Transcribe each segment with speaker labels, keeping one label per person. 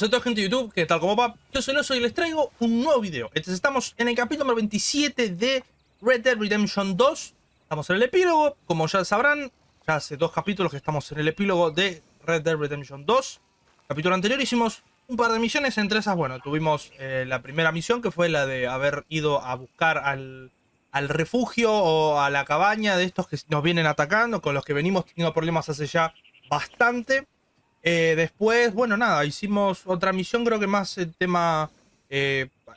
Speaker 1: Saludos a toda gente de YouTube, ¿qué tal? ¿Cómo va? Yo soy Oso y les traigo un nuevo video. Entonces estamos en el capítulo número 27 de Red Dead Redemption 2. Estamos en el epílogo, como ya sabrán. Ya hace 2 capítulos que estamos en el epílogo de Red Dead Redemption 2. Capítulo anterior hicimos un par de misiones, entre esas, bueno, tuvimos la primera misión, que fue la de haber ido a buscar al refugio o a la cabaña de estos que nos vienen atacando, con los que venimos teniendo problemas hace ya bastante. Después, bueno, nada, hicimos otra misión, creo que más el tema...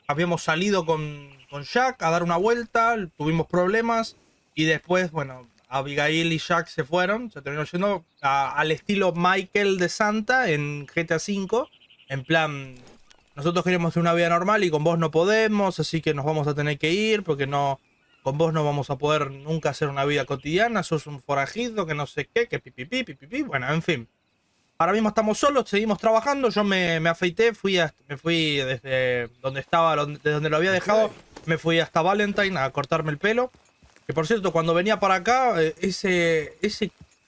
Speaker 1: habíamos salido con Jack a dar una vuelta, tuvimos problemas, y después, bueno, Abigail y Jack se fueron, se terminaron yendo al estilo Michael de Santa en GTA V, en plan, nosotros queremos hacer una vida normal y con vos no podemos, así que nos vamos a tener que ir, porque no, con vos no vamos a poder nunca hacer una vida cotidiana, sos un forajido, que no sé qué, que pipipi, pipipi, bueno, en fin. Ahora mismo estamos solos, seguimos trabajando. Yo me afeité, me fui desde donde estaba, desde donde lo había dejado. Me fui hasta Valentine a cortarme el pelo. Que por cierto, cuando venía para acá, ese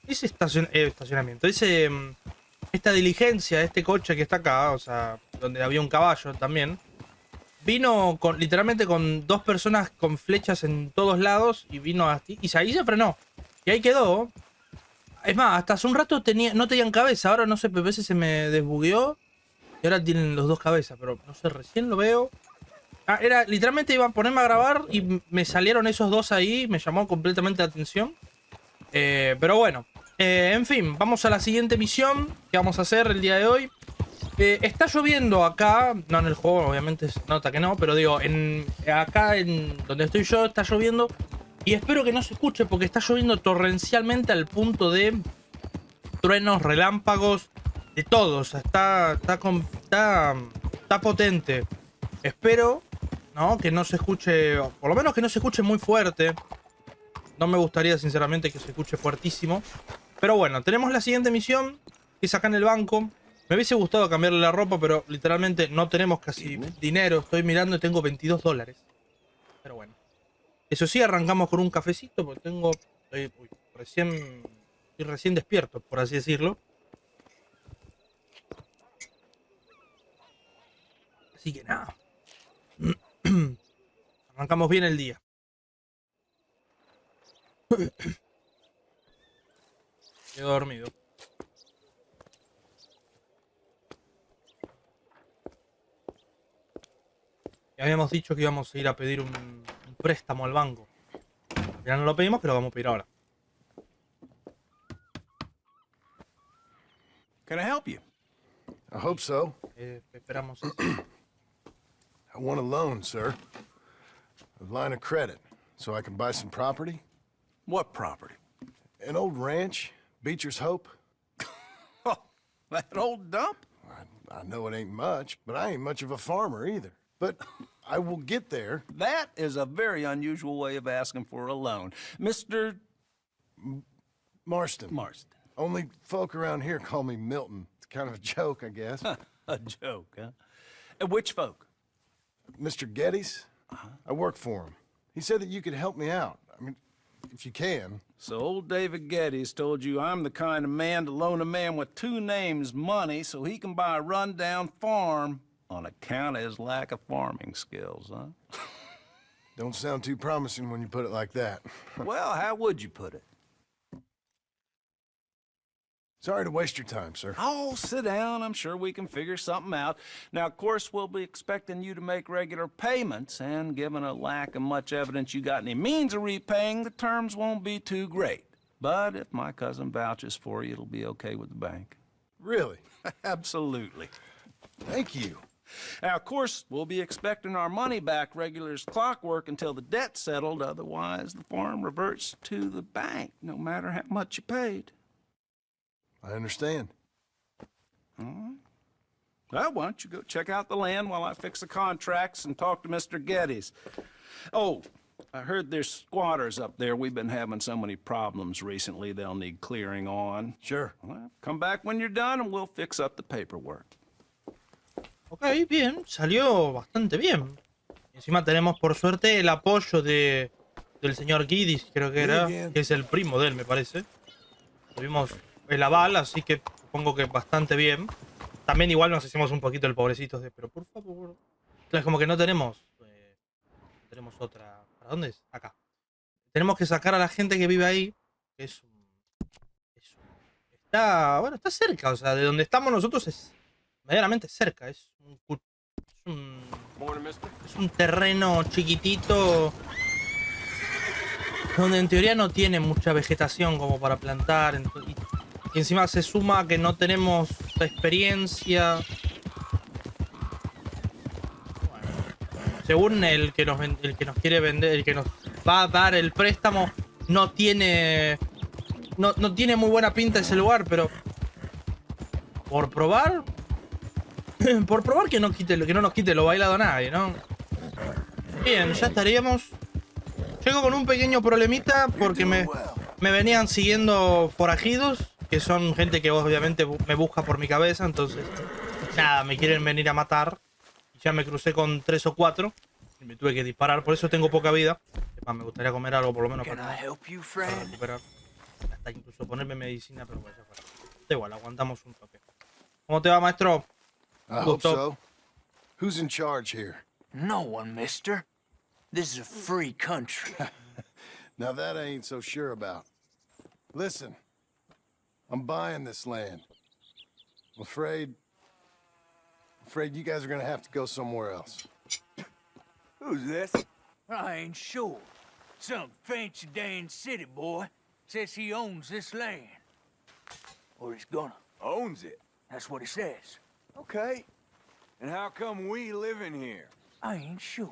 Speaker 1: estacionamiento, esta diligencia, este coche que está acá, o sea, donde había un caballo también, vino literalmente con 2 personas con flechas en todos lados y vino así, y ahí se frenó. Y ahí quedó. Es más, hasta hace un rato no tenían cabeza. Ahora no sé, a veces se me desbugueó. Y ahora tienen los 2 cabezas. Pero no sé, recién lo veo. Ah, literalmente iba a ponerme a grabar y me salieron esos 2 ahí. Me llamó completamente la atención. Pero bueno. En fin, vamos a la siguiente misión que vamos a hacer el día de hoy. Está lloviendo acá. No en el juego, obviamente se nota que no. Pero digo, acá en donde estoy yo está lloviendo. Y espero que no se escuche porque está lloviendo torrencialmente al punto de truenos, relámpagos, de todo. O sea, está potente. Espero, ¿no?, que no se escuche, o por lo menos que no se escuche muy fuerte. No me gustaría, sinceramente, que se escuche fuertísimo. Pero bueno, tenemos la siguiente misión, que es acá en el banco. Me hubiese gustado cambiarle la ropa, pero literalmente no tenemos casi dinero. Estoy mirando y tengo $22. Pero bueno. Eso sí, arrancamos con un cafecito, porque estoy recién despierto, por así decirlo. Así que nada. Arrancamos bien el día. Quedo dormido. Ya habíamos dicho que íbamos a ir a pedir un préstamo al banco. Ya no lo pedimos, pero lo vamos a pedir ahora.
Speaker 2: Can I help you?
Speaker 3: I hope so.
Speaker 1: Esperamos eso.
Speaker 3: I want a loan, sir. A line of credit, so I can buy some property.
Speaker 2: What property?
Speaker 3: An old ranch, Beecher's Hope.
Speaker 2: Oh, that old dump?
Speaker 3: I know it ain't much, but I ain't much of a farmer either. But I will get there.
Speaker 2: That is a very unusual way of asking for a loan. Mr.
Speaker 3: Marston.
Speaker 2: Marston.
Speaker 3: Only folk around here call me Milton. It's kind of a joke, I guess.
Speaker 2: A joke, huh? And which folk?
Speaker 3: Mr. Geddes? I work for him. He said that you could help me out. I mean, if you can.
Speaker 2: So old David Geddes told you I'm the kind of man to loan a man with 2 names money so he can buy a rundown farm on account of his lack of farming skills, huh?
Speaker 3: Don't sound too promising when you put it like that.
Speaker 2: Well, how would you put it?
Speaker 3: Sorry to waste your time, sir.
Speaker 2: Oh, sit down. I'm sure we can figure something out. Now, of course, we'll be expecting you to make regular payments, and given a lack of much evidence you got any means of repaying, the terms won't be too great. But if my cousin vouches for you, it'll be okay with the bank.
Speaker 3: Really?
Speaker 2: Absolutely.
Speaker 3: Thank you.
Speaker 2: Now, of course, we'll be expecting our money back regular as clockwork until the debt's settled. Otherwise, the farm reverts to the bank, no matter how much you paid.
Speaker 3: I understand.
Speaker 2: All right. Well, why don't you go check out the land while I fix the contracts and talk to Mr. Geddes. Oh, I heard there's squatters up there. We've been having so many problems recently, they'll need clearing on.
Speaker 3: Sure.
Speaker 2: Well, come back when you're done and we'll fix up the paperwork.
Speaker 1: Ok, bien. Salió bastante bien. Encima tenemos, por suerte, el apoyo del señor Geddes, creo que era. Que es el primo de él, me parece. Tuvimos el aval, así que supongo que bastante bien. También igual nos hicimos un poquito el pobrecito de, pero por favor. Es como que no tenemos. Tenemos otra. ¿Para dónde es? Acá. Tenemos que sacar a la gente que vive ahí. Que es un. Está. Bueno, está cerca. O sea, de donde estamos nosotros es medianamente cerca. Es un terreno chiquitito. Donde en teoría no tiene mucha vegetación como para plantar. Y encima se suma que no tenemos experiencia. Bueno, según el que nos quiere vender, el que nos va a dar el préstamo, no tiene muy buena pinta ese lugar, pero por probar que no nos quite lo bailado a nadie, ¿no? Bien, ya estaríamos. Llego con un pequeño problemita porque me venían siguiendo forajidos, que son gente que obviamente me busca por mi cabeza, entonces nada, me quieren venir a matar. Ya me crucé con 3 o 4 y me tuve que disparar, por eso tengo poca vida. Me gustaría comer algo por lo menos para recuperar. Hasta incluso ponerme medicina, pero bueno, ya fue. Da igual, aguantamos un toque. ¿Cómo te va, maestro?
Speaker 3: I hope so. Who's in charge here?
Speaker 4: No one, mister. This is a free country.
Speaker 3: Now that I ain't so sure about. Listen, I'm buying this land. I'm afraid you guys are gonna have to go somewhere else.
Speaker 4: Who's this? I ain't sure. Some fancy Dan city boy says he owns this land. Or he's gonna.
Speaker 5: Owns it?
Speaker 4: That's what he says.
Speaker 5: Okay. And how come we live in here?
Speaker 4: I ain't sure.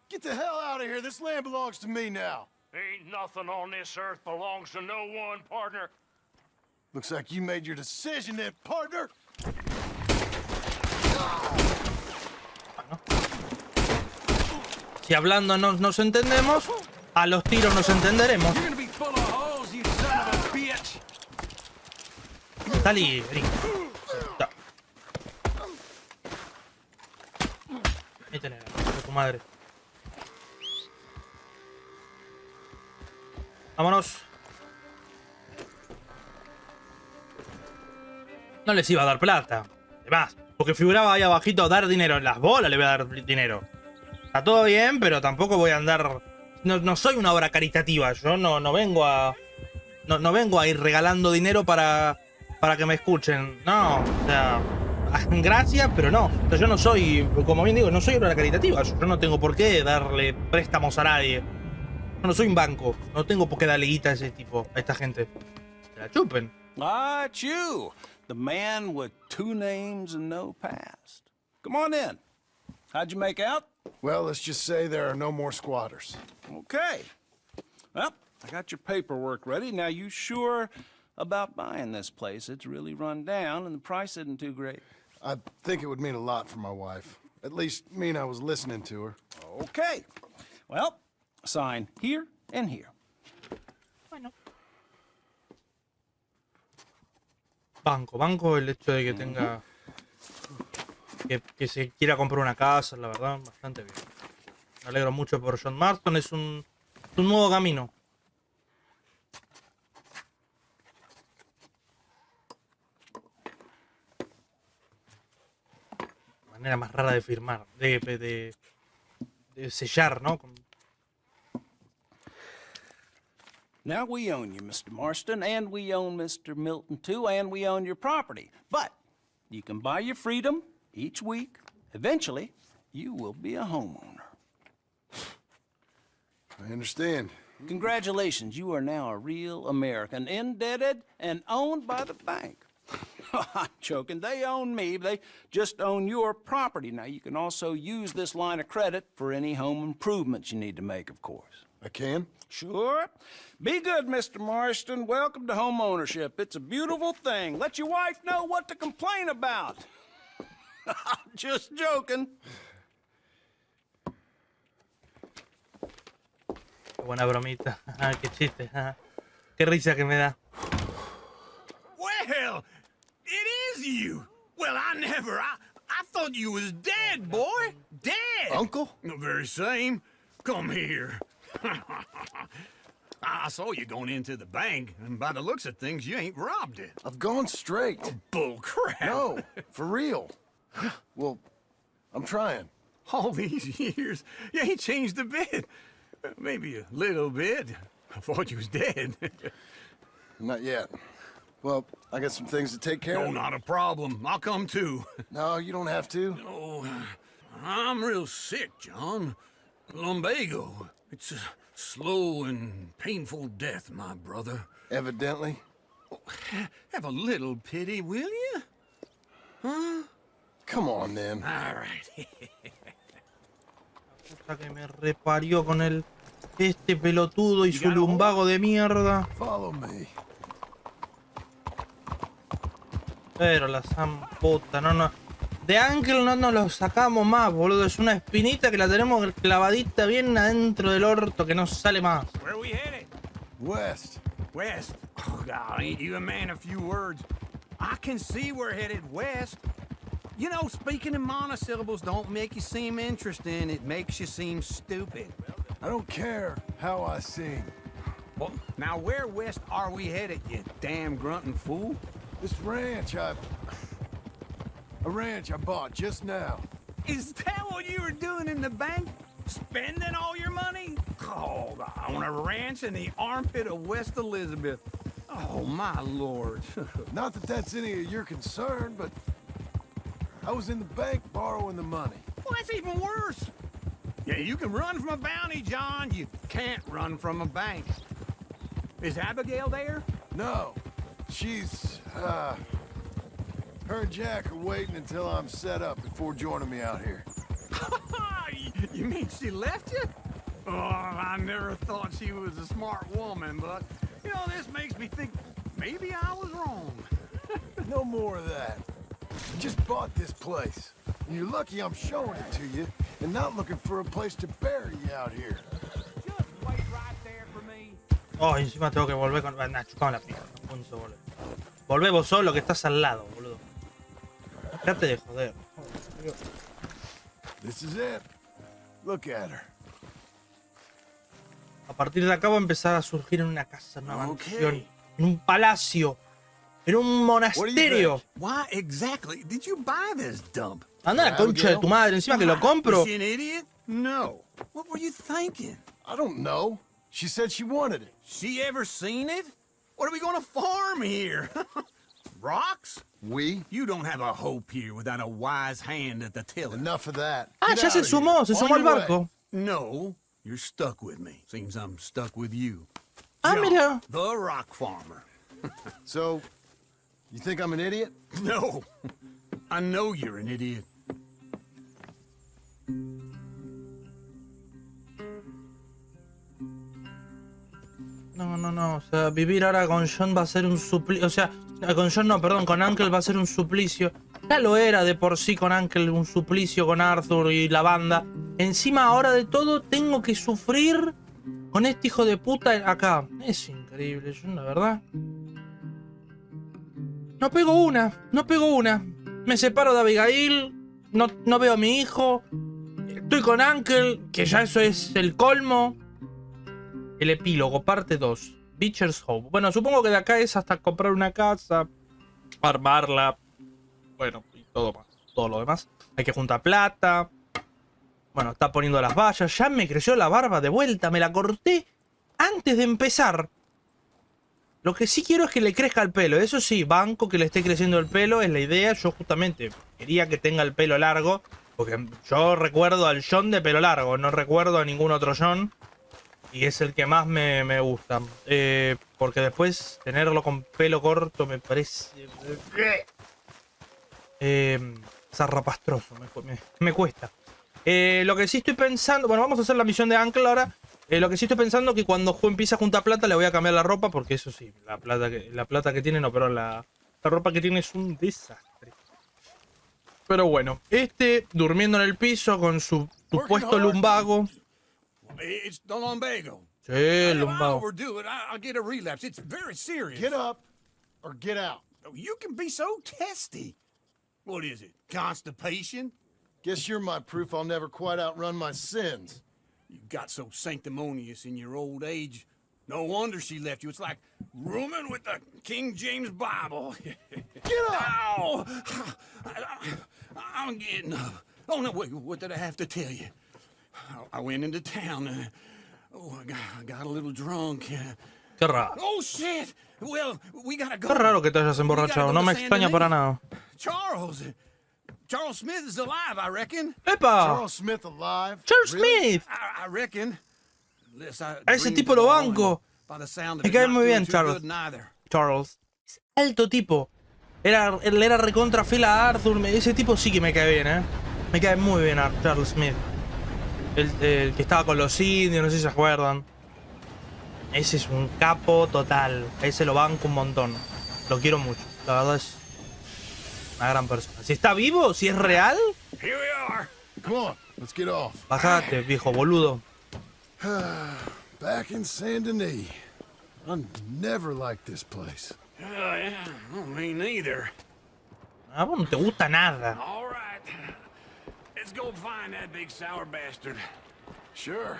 Speaker 3: Get the hell out of here. This land belongs to me now.
Speaker 6: Ain't nothing on this earth belongs to no one, partner.
Speaker 3: Looks like you made your decision then, partner.
Speaker 1: Bueno. Si hablando no nos entendemos, a los tiros nos entenderemos.
Speaker 2: You're gonna be full of holes, you son of a bitch.
Speaker 1: Salí, brinca. Ahí tenés, de tu madre. Vámonos. No les iba a dar plata. Además, porque figuraba ahí abajito dar dinero. En las bolas le voy a dar dinero. Está todo bien, pero tampoco voy a andar... No soy una obra caritativa. Yo no vengo a... No vengo a ir regalando dinero para que me escuchen. No, o sea... Gracias, pero no. O sea, yo no soy... Como bien digo, no soy una obra caritativa. Yo no tengo por qué darle préstamos a nadie. Yo no soy un banco. No tengo por qué darle guita a ese tipo, a esta gente. Se la chupen.
Speaker 2: Ah, it's you. The man with 2 names and no past. Come on in. How'd you make out?
Speaker 3: Well, let's just say there are no more squatters.
Speaker 2: Okay. Well, I got your paperwork ready. Now, you sure about buying this place? It's really run down, and the price isn't too great.
Speaker 3: I think it would mean a lot for my wife. At least mean I was listening to her.
Speaker 2: Okay. Well, sign here and here.
Speaker 1: Bueno. Banco el hecho de que tenga... Que se quiera comprar una casa, la verdad, bastante bien. Me alegro mucho por John Marston, es un nuevo camino. Manera más rara de firmar, de sellar, ¿no?
Speaker 2: Now we own you, Mr. Marston, and we own Mr. Milton, too, and we own your property. But you can buy your freedom each week. Eventually, you will be a homeowner.
Speaker 3: I understand.
Speaker 2: Congratulations, you are now a real American, indebted and owned by the bank. I'm joking. They own me. They just own your property. Now, you can also use this line of credit for any home improvements you need to make, of course.
Speaker 3: I can?
Speaker 2: Sure. Be good, Mr. Marston. Welcome to home ownership. It's a beautiful thing. Let your wife know what to complain about. Just joking.
Speaker 1: Qué buena bromita. Qué chiste. Qué risa que me da.
Speaker 6: Well, it is you. Well, I thought you was dead, boy. Dead.
Speaker 3: Uncle?
Speaker 6: The very same. Come here. I saw you going into the bank, and by the looks of things, you ain't robbed it.
Speaker 3: I've gone straight.
Speaker 6: Bull crap.
Speaker 3: No, for real. Well, I'm trying.
Speaker 6: All these years, you ain't changed a bit. Maybe a little bit. I thought you was dead.
Speaker 3: Not yet. Well, I got some things to take care
Speaker 6: No,
Speaker 3: of.
Speaker 6: not a problem. I'll come too.
Speaker 3: No, you don't have to.
Speaker 6: Oh, I'm real sick, John. Lumbago. It's a slow and painful death, my brother.
Speaker 3: Evidently.
Speaker 6: Have a little pity, will you? Huh?
Speaker 3: Come on, then.
Speaker 6: All right.
Speaker 1: Puta que me reparió con este pelotudo y su lumbago de mierda.
Speaker 3: Follow me.
Speaker 1: Pero la zamputa, no. De Uncle no nos lo sacamos más, boludo. Es una espinita que la tenemos clavadita bien adentro del orto que no sale más.
Speaker 6: Where are we headed?
Speaker 3: West.
Speaker 6: West. Oh, God, ain't you a man of few words? I can see we're headed west. You know, speaking in monosyllables don't make you seem interesting. It makes you seem stupid.
Speaker 3: I don't care how I sing.
Speaker 6: Well, now where west are we headed, you damn grunting fool?
Speaker 3: This ranch a ranch I bought just now.
Speaker 6: Is that what you were doing in the bank? Spending all your money? Oh, on a ranch in the armpit of West Elizabeth. Oh, my lord.
Speaker 3: Not that that's any of your concern, but I was in the bank borrowing the money.
Speaker 6: Well, that's even worse. Yeah, you can run from a bounty, John. You can't run from a bank. Is Abigail there?
Speaker 3: No, she's, her and Jack are waiting until I'm set up before joining me out here.
Speaker 6: You mean she left you? Oh, I never thought she was a smart woman, but, you know, this makes me think maybe I was wrong.
Speaker 3: No more of that. I just bought this place. And you're lucky I'm showing it to you and not looking for a place to bury you out here.
Speaker 6: Just wait right there for me.
Speaker 1: Oh, y encima tengo que volver con... Nah, chupame la pija. Punto, boludo. Volvé vos solo que estás al lado, boludo. Dejate de joder.
Speaker 3: This is it. Look at her.
Speaker 1: A partir de acá va a empezar a surgir en una casa, en una mansión, en un palacio, en un monasterio.
Speaker 6: Why exactly did you buy this dump?
Speaker 1: Anda la concha de tu madre, encima que lo compro.
Speaker 6: Was she an idiot? No. What were you thinking?
Speaker 3: I don't know. She said she wanted it.
Speaker 6: She ever seen it? What are we gonna farm here? Rocks?
Speaker 3: We?
Speaker 6: You don't have a hope here without a wise hand at the tiller.
Speaker 3: Enough of that.
Speaker 1: Ah,
Speaker 3: Get
Speaker 1: ya
Speaker 3: out
Speaker 1: se
Speaker 3: of here.
Speaker 1: sumó
Speaker 3: On
Speaker 1: al
Speaker 3: your way.
Speaker 1: barco.
Speaker 6: No, you're stuck with me. Seems I'm stuck with you.
Speaker 1: Ah,
Speaker 6: John,
Speaker 1: mira.
Speaker 6: the rock farmer.
Speaker 3: So, you think I'm an idiot?
Speaker 6: No, I know you're an idiot.
Speaker 1: No. O sea, vivir ahora con John va a ser un suplicio. O sea, con John no, perdón, con Uncle va a ser un suplicio. Ya lo era de por sí con Uncle, un suplicio con Arthur y la banda. Encima, ahora de todo, tengo que sufrir con este hijo de puta acá. Es increíble, John, la verdad. No pego una. Me separo de Abigail. No veo a mi hijo. Estoy con Uncle, que ya eso es el colmo. El epílogo, parte 2. Beecher's Hope. Bueno, supongo que de acá es hasta comprar una casa, armarla. Bueno, y todo más. Todo lo demás. Hay que juntar plata. Bueno, está poniendo las vallas. Ya me creció la barba de vuelta. Me la corté antes de empezar. Lo que sí quiero es que le crezca el pelo. Eso sí, banco que le esté creciendo el pelo. Es la idea. Yo justamente quería que tenga el pelo largo. Porque yo recuerdo al John de pelo largo. No recuerdo a ningún otro John. Y es el que más me gusta. Porque después tenerlo con pelo corto me parece... zarrapastroso. Me cuesta. Lo que sí estoy pensando... Bueno, vamos a hacer la misión de Uncle ahora. Lo que sí estoy pensando es que cuando empiece a juntar plata le voy a cambiar la ropa. Porque eso sí, la plata que tiene no, pero la ropa que tiene es un desastre. Pero bueno, durmiendo en el piso con su supuesto lumbago.
Speaker 6: It's the lumbago.
Speaker 1: Sí,
Speaker 6: I'll
Speaker 1: lumbago.
Speaker 6: overdo it. I'll get a relapse. It's very serious.
Speaker 3: Get up or get out.
Speaker 6: You can be so testy. What is it? Constipation?
Speaker 3: Guess you're my proof I'll never quite outrun my sins.
Speaker 6: You got so sanctimonious in your old age. No wonder she left you. It's like rooming with the King James Bible.
Speaker 3: Get up!
Speaker 6: Ow! I'm getting up. Oh, no, wait, what did I have to tell you? I went into town. I got a little drunk.
Speaker 1: Qué raro.
Speaker 6: Oh, shit! Well, we gotta go.
Speaker 1: Qué raro que te hayas emborrachado. No me extraña para nada.
Speaker 6: Charles Smith is alive, I reckon.
Speaker 1: ¡Epa!
Speaker 3: Charles Smith alive?
Speaker 1: Charles
Speaker 3: Really?
Speaker 1: Smith.
Speaker 6: I reckon.
Speaker 1: A ese tipo lo banco. Me cae muy bien, Charles. Charles. Es alto tipo. Él era recontra fila a Arthur. Ese tipo sí que me cae bien, Me cae muy bien a Charles Smith. El que estaba con los indios, no sé si se acuerdan. Ese es un capo total. A ese lo banco un montón. Lo quiero mucho. La verdad es una gran persona. Si está vivo, si es real,
Speaker 6: Here we are.
Speaker 3: Come on, let's get off.
Speaker 1: bájate, viejo boludo.
Speaker 3: Back in Saint Denis. I never liked this place.
Speaker 6: Yeah, me neither.
Speaker 1: A vos no te gusta nada.
Speaker 6: All right. Let's go find that big sour bastard.
Speaker 3: Sure.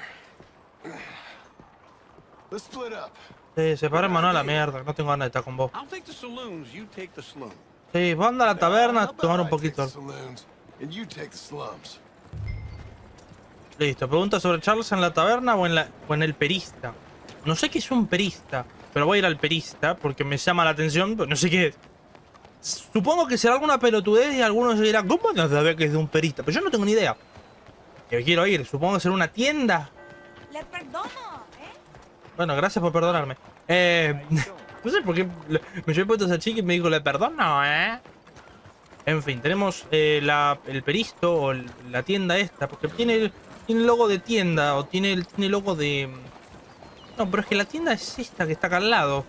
Speaker 3: Let's split up.
Speaker 1: Sí, separémonos a la mierda. No tengo ganas de estar con vos.
Speaker 6: I'll take the saloons, you take the slum.
Speaker 1: Sí, vos anda a la taberna a
Speaker 3: How
Speaker 1: tomar un
Speaker 3: about I take the
Speaker 1: poquito.
Speaker 3: saloons, and you take the slums.
Speaker 1: Listo, pregunta sobre Charles en la taberna o en el perista. No sé qué es un perista, pero voy a ir al perista porque me llama la atención, pero no sé qué es. Supongo que será alguna pelotudez y algunos dirán, ¿cómo no sabes que es de un perista? Pero yo no tengo ni idea. Yo quiero ir, supongo que será una tienda.
Speaker 7: Le perdono,
Speaker 1: Bueno, gracias por perdonarme. No sé por qué me llevé puesto a esa chica y me dijo, le perdono, En fin, tenemos el peristo o la tienda esta, porque tiene logo de tienda o tiene logo de... No, pero es que la tienda es esta que está acá al lado.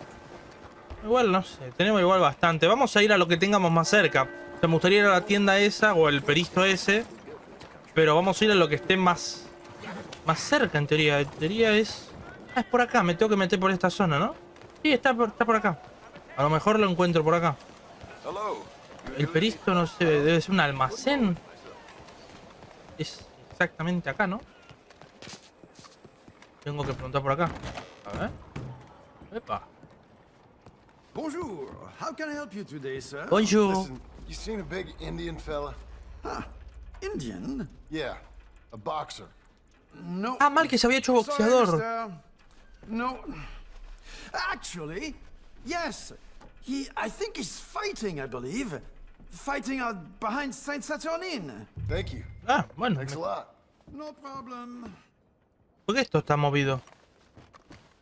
Speaker 1: Igual, no sé, tenemos igual bastante. Vamos a ir a lo que tengamos más cerca. O sea, me gustaría ir a la tienda esa o el peristo ese. Pero vamos a ir a lo que esté más cerca, en teoría. En teoría es... Ah, es por acá, me tengo que meter por esta zona, ¿no? Sí, está por acá. A lo mejor lo encuentro por acá. El peristo, no sé, debe ser un almacén. Es exactamente acá, ¿no? Tengo que preguntar por acá. A ver. Epa.
Speaker 8: Bonjour. How can I help you today, sir?
Speaker 1: Bonjour.
Speaker 3: Listen, you seen a big Indian fella?
Speaker 8: Indian?
Speaker 3: Yeah, a boxer.
Speaker 8: No.
Speaker 1: Ah, mal que se había hecho
Speaker 8: Sorry,
Speaker 1: boxeador.
Speaker 8: mister. No. Actually, yes. I think he's fighting, I believe. Fighting out behind Saint Saturnin.
Speaker 3: Thank you.
Speaker 1: Ah, bueno.
Speaker 3: Thanks a lot.
Speaker 8: No problem.
Speaker 1: ¿Por qué esto está movido?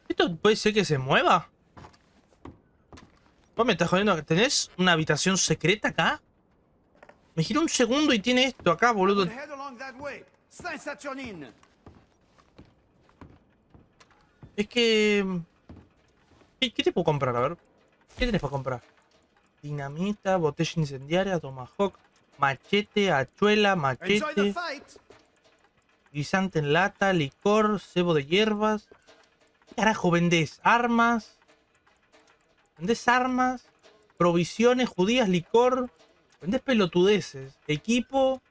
Speaker 1: ¿Esto puede ser que se mueva? Vos me estás jodiendo. ¿Tenés una habitación secreta acá? Me giró un segundo y tiene esto acá, boludo.
Speaker 8: Head along that way. Saint Saturnin.
Speaker 1: Es que... ¿Qué te puedo comprar? A ver. ¿Qué tenés para comprar? Dinamita, botella incendiaria, tomahawk, machete, hachuela,
Speaker 8: Enjoy the
Speaker 1: machete,
Speaker 8: fight.
Speaker 1: guisante en lata, licor, cebo de hierbas. ¿Qué carajo vendés? ¿Armas? ¿Vendés armas? Provisiones, judías, licor. Vendés pelotudeces. Equipo,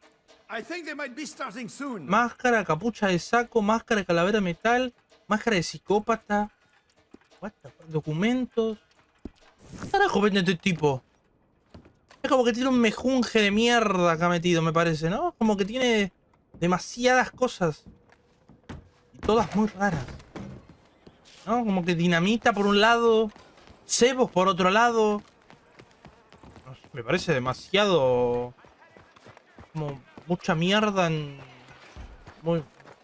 Speaker 8: I think they might be starting soon.
Speaker 1: máscara, capucha de saco, máscara de calavera de metal, máscara de psicópata. What the fuck? Documentos. ¿Qué carajo vende este tipo? Es como que tiene un mejunje de mierda acá metido, me parece, ¿no? Como que tiene demasiadas cosas. Y todas muy raras. ¿No? Como que dinamita por un lado, cebos por otro lado. No sé, me parece demasiado... Como mucha mierda en...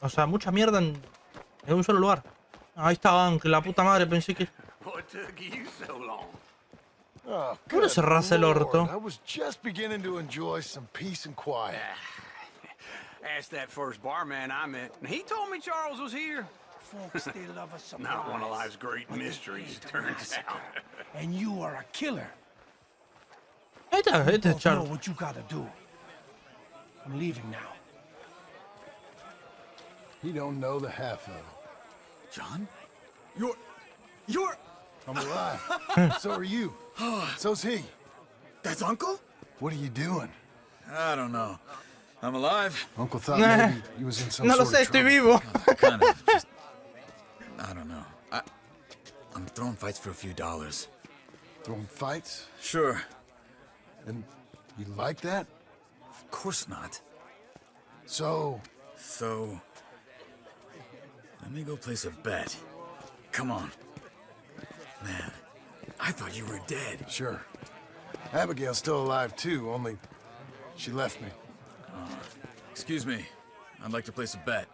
Speaker 1: O sea, mucha mierda en un solo lugar. Ahí está, Ank, la puta madre, pensé que...
Speaker 6: What took you so long?
Speaker 3: Oh,
Speaker 1: ¿Cómo no
Speaker 3: good
Speaker 1: cerrás el orto?
Speaker 3: Lord, I was just beginning to enjoy some peace and quiet.
Speaker 6: Asked that first barman I met, and he told me Charles was here.
Speaker 4: Folks, they love a surprise.
Speaker 6: Not one of life's great mysteries, turns out.
Speaker 4: And you are a killer.
Speaker 1: Este es
Speaker 4: Both know
Speaker 1: Charles.
Speaker 4: what you gotta do. I'm leaving now.
Speaker 3: He don't know the half of it.
Speaker 8: John? You're...
Speaker 3: I'm alive. So are you. So's he.
Speaker 8: That's Uncle?
Speaker 3: What are you doing?
Speaker 8: I don't know. I'm alive.
Speaker 3: Uncle thought maybe he was in some
Speaker 1: No lo
Speaker 3: sort
Speaker 1: sé,
Speaker 3: of
Speaker 1: estoy
Speaker 3: trouble.
Speaker 1: vivo.
Speaker 8: Kind of. Just... I don't know.
Speaker 7: I'm throwing fights for a few dollars.
Speaker 3: Throwing fights?
Speaker 7: Sure.
Speaker 3: And you like that?
Speaker 7: Of course not.
Speaker 3: So,
Speaker 7: let me go place a bet. Come on. Man, I thought you were dead.
Speaker 3: sure. Abigail's still alive too, only she left me.
Speaker 7: Excuse me. I'd like to place a bet.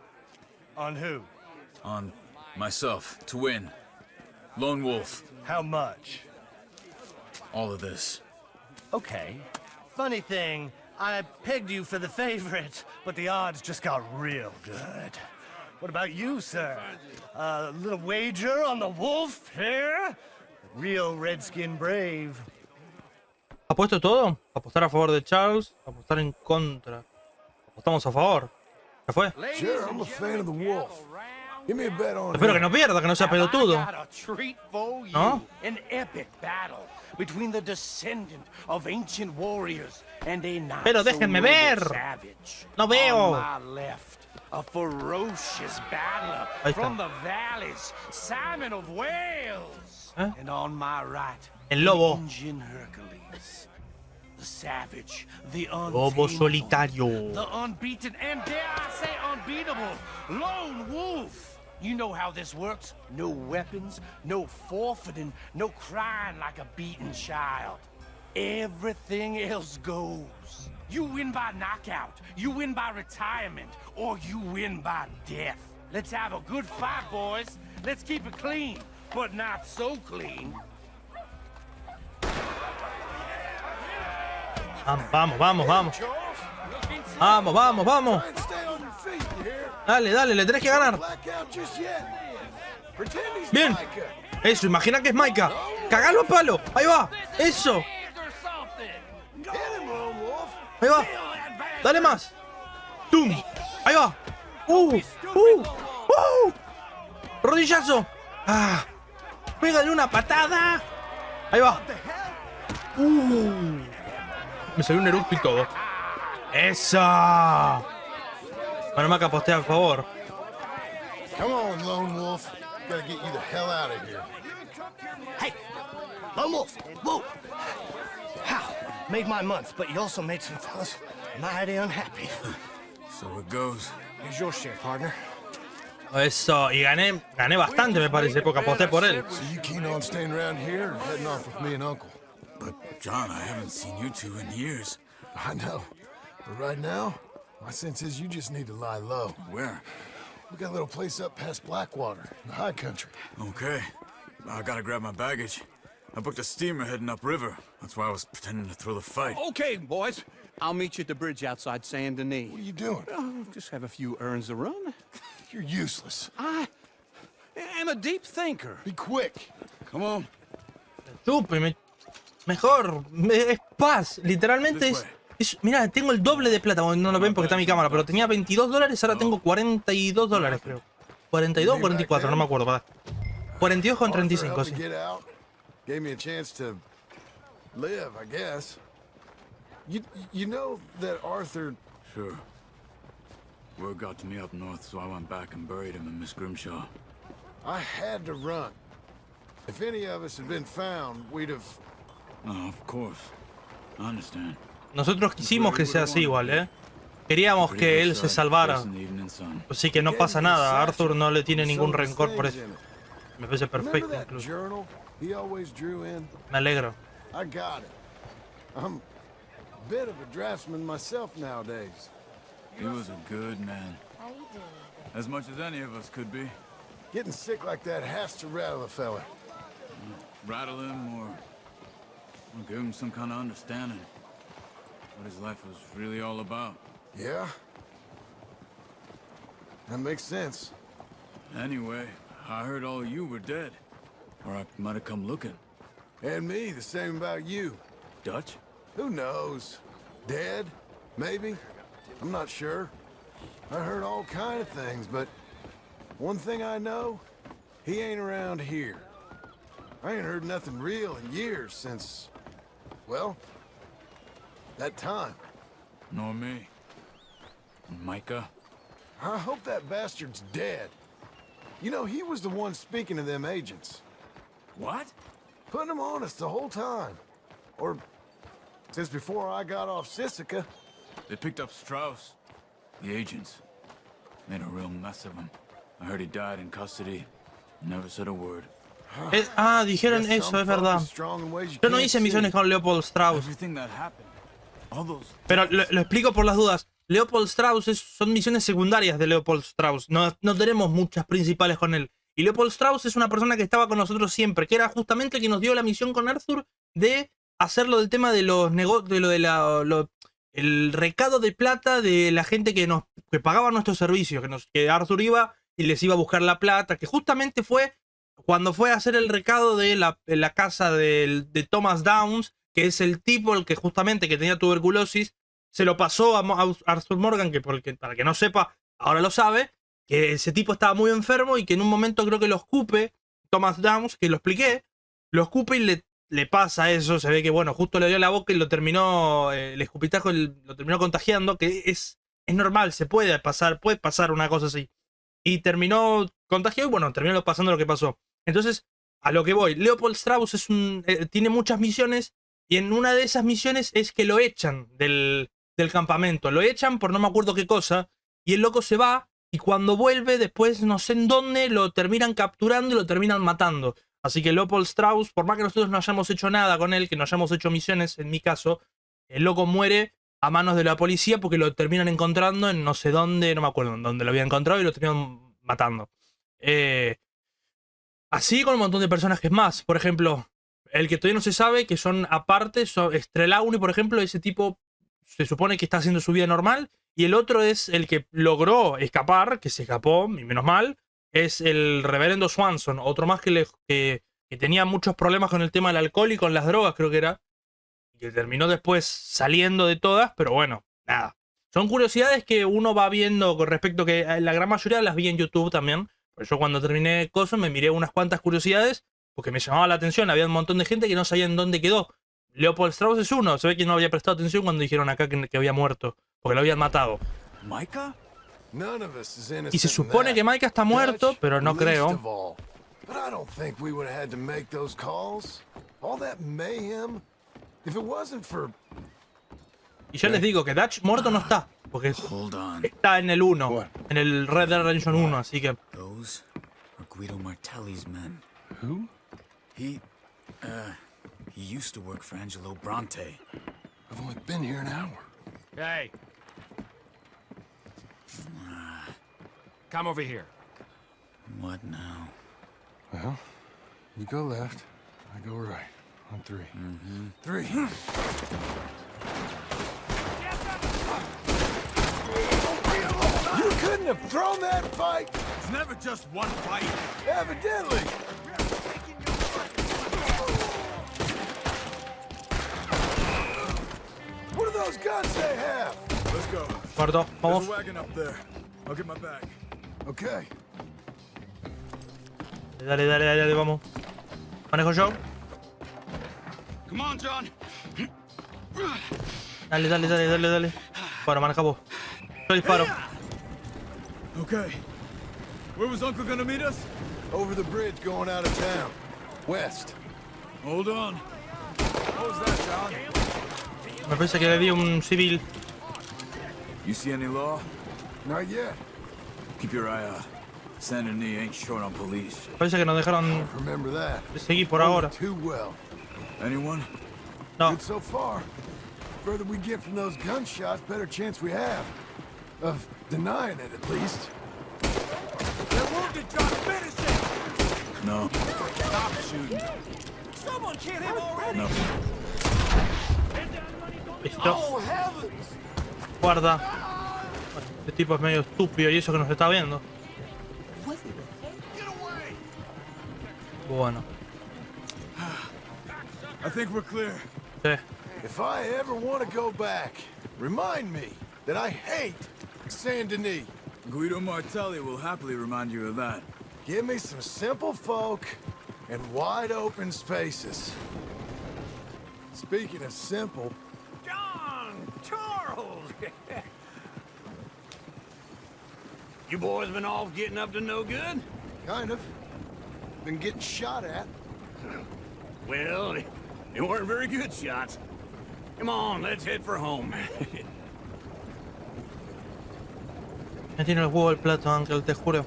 Speaker 9: On who?
Speaker 7: On myself, to win. Lone Wolf.
Speaker 9: How much?
Speaker 7: All of this.
Speaker 9: Okay. Funny thing, I pegged you for the favorite, but the odds just got real good. What about you, sir? A little wager on the wolf here? Real redskin brave.
Speaker 1: ¿Apuesto todo? Apostar a favor de Charles, apostar en contra. Apostamos a favor. ¿Qué fue?
Speaker 3: Sure, I'm a fan of the wolf. Give me a bet on
Speaker 1: Espero que
Speaker 3: him.
Speaker 1: no pierda, que no sea pelotudo. ¿No?
Speaker 4: An epic battle between the descendant of ancient warriors and a not
Speaker 1: Pero
Speaker 4: so
Speaker 1: déjenme
Speaker 4: noble
Speaker 1: ver.
Speaker 4: savage.
Speaker 1: No veo.
Speaker 4: On my left, a ferocious battler
Speaker 1: Ahí está.
Speaker 4: from the valleys, Simon of Wales.
Speaker 1: ¿Eh?
Speaker 4: And on my right,
Speaker 1: El lobo.
Speaker 4: Indian Hercules. The savage, the
Speaker 1: Lobo
Speaker 4: untamable,
Speaker 1: solitario.
Speaker 4: the unbeaten, and dare I say unbeatable, lone wolf. You know how this works. No weapons, no forfeiting, no crying like a beaten child. Everything else goes. You win by knockout, you win by retirement, or you win by death. Let's have a good fight, boys. Let's keep it clean, but not so clean.
Speaker 1: Vamos, vamos, vamos. Vamos, vamos, vamos.
Speaker 3: Try and stay on your feet, you hear?
Speaker 1: Dale, dale, le tenés que ganar.
Speaker 3: Blackout just yet. Pretend he's
Speaker 1: Bien.
Speaker 3: Micah.
Speaker 1: Eso, imagina que es Maika. Cagalo a palo. Ahí va. Eso.
Speaker 3: Hit him, Lone Wolf.
Speaker 1: Ahí va. Dale más. ¡Tum! Ahí va. Rodillazo. Ah. Pégale una patada. Ahí va. Me salió un eructo y todo. ¡Esa! Bueno, Maca postea a favor.
Speaker 3: Come on, Lone Wolf. Gotta get you the hell out of here.
Speaker 9: Hey, Lone Wolf, whoa! How? Made my month, but you also made some fellas mighty unhappy.
Speaker 7: So it goes.
Speaker 9: Here's your share, partner.
Speaker 1: Eso. Y gané bastante, me parece, porque aposté por él.
Speaker 3: So you keen on staying around here or heading off with me and Uncle?
Speaker 7: But, John, I haven't seen you two in years.
Speaker 3: I know. But right now, my sense is you just need to lie low.
Speaker 7: Where?
Speaker 3: We got a little place up past Blackwater, in the high country.
Speaker 7: Okay. I gotta grab my baggage. I booked a steamer heading upriver. That's why I was pretending to throw the fight.
Speaker 6: Okay, boys. I'll meet you at the bridge outside Saint Denis.
Speaker 3: What are you doing?
Speaker 6: Oh, just have a few errands to run.
Speaker 3: You're useless.
Speaker 6: I am a deep thinker.
Speaker 3: Be quick.
Speaker 7: Come on.
Speaker 1: Chúpeme. Mejor. Es paz. Literalmente es. Mira, tengo el doble de plata. Bueno, no lo ven porque está mi cámara, pero tenía $22. Ahora tengo $42, creo. 42 o 44, no me acuerdo. ¿Verdad? 42 con 35, sí.
Speaker 3: Get out. Gave me a chance to live, I guess. You know that Arthur...
Speaker 7: Sure. Word got to me up north, so I went back and buried him in Miss Grimshaw.
Speaker 3: I had to run. If any of us had been found, we'd have...
Speaker 7: Oh, of course. I understand.
Speaker 1: Nosotros quisimos que sea así igual, ¿eh? Queríamos que él se salvara. Así que no pasa nada. Arthur no le tiene ningún rencor por eso. Me parece perfecto incluso.
Speaker 3: Journal he always drew in?
Speaker 1: Me alegro.
Speaker 3: I got it. I'm a bit of a draftsman myself nowadays.
Speaker 7: He was a good man. As much as any of us could be.
Speaker 3: Getting sick like that has to rattle a fella.
Speaker 7: Rattle him or give him some kind of understanding. What his life was really all about.
Speaker 3: Yeah? That makes sense.
Speaker 7: Anyway, I heard all of you were dead. Or I might have come looking.
Speaker 3: And me, the same about you.
Speaker 7: Dutch?
Speaker 3: Who knows? Dead? Maybe? I'm not sure. I heard all kind of things, but one thing I know, he ain't around here. I ain't heard nothing real in years since, well, that time.
Speaker 7: Nor me. And Micah?
Speaker 3: I hope that bastard's dead. You know, he was the one speaking to them agents.
Speaker 5: What?
Speaker 3: Putting them on us the whole time. Or since before I got off Sisika.
Speaker 7: They picked up Strauss. The agents. Made a real mess of him. I heard he died in custody. Never said a word.
Speaker 1: Dijeron eso, es verdad. Yo no hice misiones con Leopold Strauss.
Speaker 7: Everything that happened. All those...
Speaker 1: Pero lo explico por las dudas. Leopold Strauss son misiones secundarias de Leopold Strauss. No tenemos muchas principales con él. Y Leopold Strauss es una persona que estaba con nosotros siempre, que era justamente el que nos dio la misión con Arthur de hacerlo del tema de los negocios, el recado de plata de la gente que pagaba nuestros servicios, que Arthur iba y les iba a buscar la plata, que justamente fue cuando fue a hacer el recado de la casa de Thomas Downs, que es el tipo el que justamente que tenía tuberculosis, se lo pasó a Arthur Morgan, que para que no sepa, ahora lo sabe, que ese tipo estaba muy enfermo y que en un momento creo que lo escupe Thomas Downs, que lo expliqué, lo escupe y le pasa eso, se ve que bueno, justo le dio la boca y lo terminó, el escupitajo lo terminó contagiando, que es normal, puede pasar una cosa así. Y terminó contagiado y bueno, terminó pasando lo que pasó. Entonces, a lo que voy, Leopold Strauss tiene muchas misiones y en una de esas misiones es que lo echan del campamento. Lo echan por no me acuerdo qué cosa y el loco se va y cuando vuelve después no sé en dónde lo terminan capturando y lo terminan matando. Así que Leopold Strauss, por más que nosotros no hayamos hecho nada con él, que no hayamos hecho misiones, en mi caso, el loco muere a manos de la policía porque lo terminan encontrando en no sé dónde, no me acuerdo en dónde lo había encontrado y lo terminan matando. Así con un montón de personajes más. Por ejemplo, el que todavía no se sabe, que son aparte, Strelauni, por ejemplo, ese tipo se supone que está haciendo su vida normal. Y el otro es el que logró escapar, que se escapó, y menos mal, es el reverendo Swanson. Otro más que tenía muchos problemas con el tema del alcohol y con las drogas, creo que era. Y que terminó después saliendo de todas, pero bueno, nada. Son curiosidades que uno va viendo con respecto que la gran mayoría las vi en YouTube también. Pero yo cuando terminé Coso me miré unas cuantas curiosidades porque me llamaba la atención. Había un montón de gente que no sabía en dónde quedó. Leopold Strauss es uno. Se ve que no había prestado atención cuando dijeron acá que había muerto. Porque lo habían matado.
Speaker 5: Micah?
Speaker 1: Y se supone que Micah está muerto, pero no creo. Y yo les digo que Dutch muerto no está. Porque está en el 1. En el Red Dead Redemption 1, así que...
Speaker 7: Those are Guido Martelli's men.
Speaker 5: Who?
Speaker 7: He used to work for Angelo Bronte.
Speaker 3: I've only been here an hour.
Speaker 4: Hey. Come over here.
Speaker 7: What now?
Speaker 3: Well, you go left, I go right. On 3. 3. You couldn't have thrown that fight!
Speaker 5: It's never just one fight.
Speaker 3: Evidently! What do those guns they have?
Speaker 5: Let's go.
Speaker 1: Guardo,
Speaker 5: There's
Speaker 1: vamos.
Speaker 5: a wagon up there. I'll get my bag.
Speaker 3: Okay.
Speaker 1: Dale, vamos. Manejo yo.
Speaker 5: Come on, John.
Speaker 1: Dale. Bueno, maneja vos. Yo disparo.
Speaker 5: Okay. Where was Uncle gonna meet us?
Speaker 3: Over the bridge going out of town. West.
Speaker 5: Hold on. What was that, John?
Speaker 1: Me parece que le di un civil.
Speaker 5: You see any law?
Speaker 3: Not yet.
Speaker 7: Keep your eye out. Saint Denis ain't short on police.
Speaker 1: Parece que nos dejaron
Speaker 3: Remember that.
Speaker 1: de seguir por ahora.
Speaker 3: Too well.
Speaker 5: Anyone?
Speaker 1: No.
Speaker 3: Good so far. Further we get from those gunshots, better chance we have of denying it, at least.
Speaker 5: They're wounded, John. Finish it!
Speaker 7: No.
Speaker 5: Stop shooting.
Speaker 4: Someone kill him already.
Speaker 7: No.
Speaker 1: Listo.
Speaker 3: Oh, heavens!
Speaker 1: Guarda. Este tipo es medio estúpido y eso que nos está viendo. Bueno.
Speaker 5: I think we're clear.
Speaker 1: Sí.
Speaker 3: If I ever want to go back, remind me that I hate Saint Denis.
Speaker 5: Guido Martelli will happily remind you of that.
Speaker 3: Give me some simple folk and wide open spaces. Speaking of simple,
Speaker 9: John! Charles! You boys been off getting up to no good?
Speaker 3: kind of. Been getting shot at.
Speaker 6: Well, they weren't very good shots. Come on, let's head for home.
Speaker 1: Me tiene el huevo el plato, Uncle, te juro.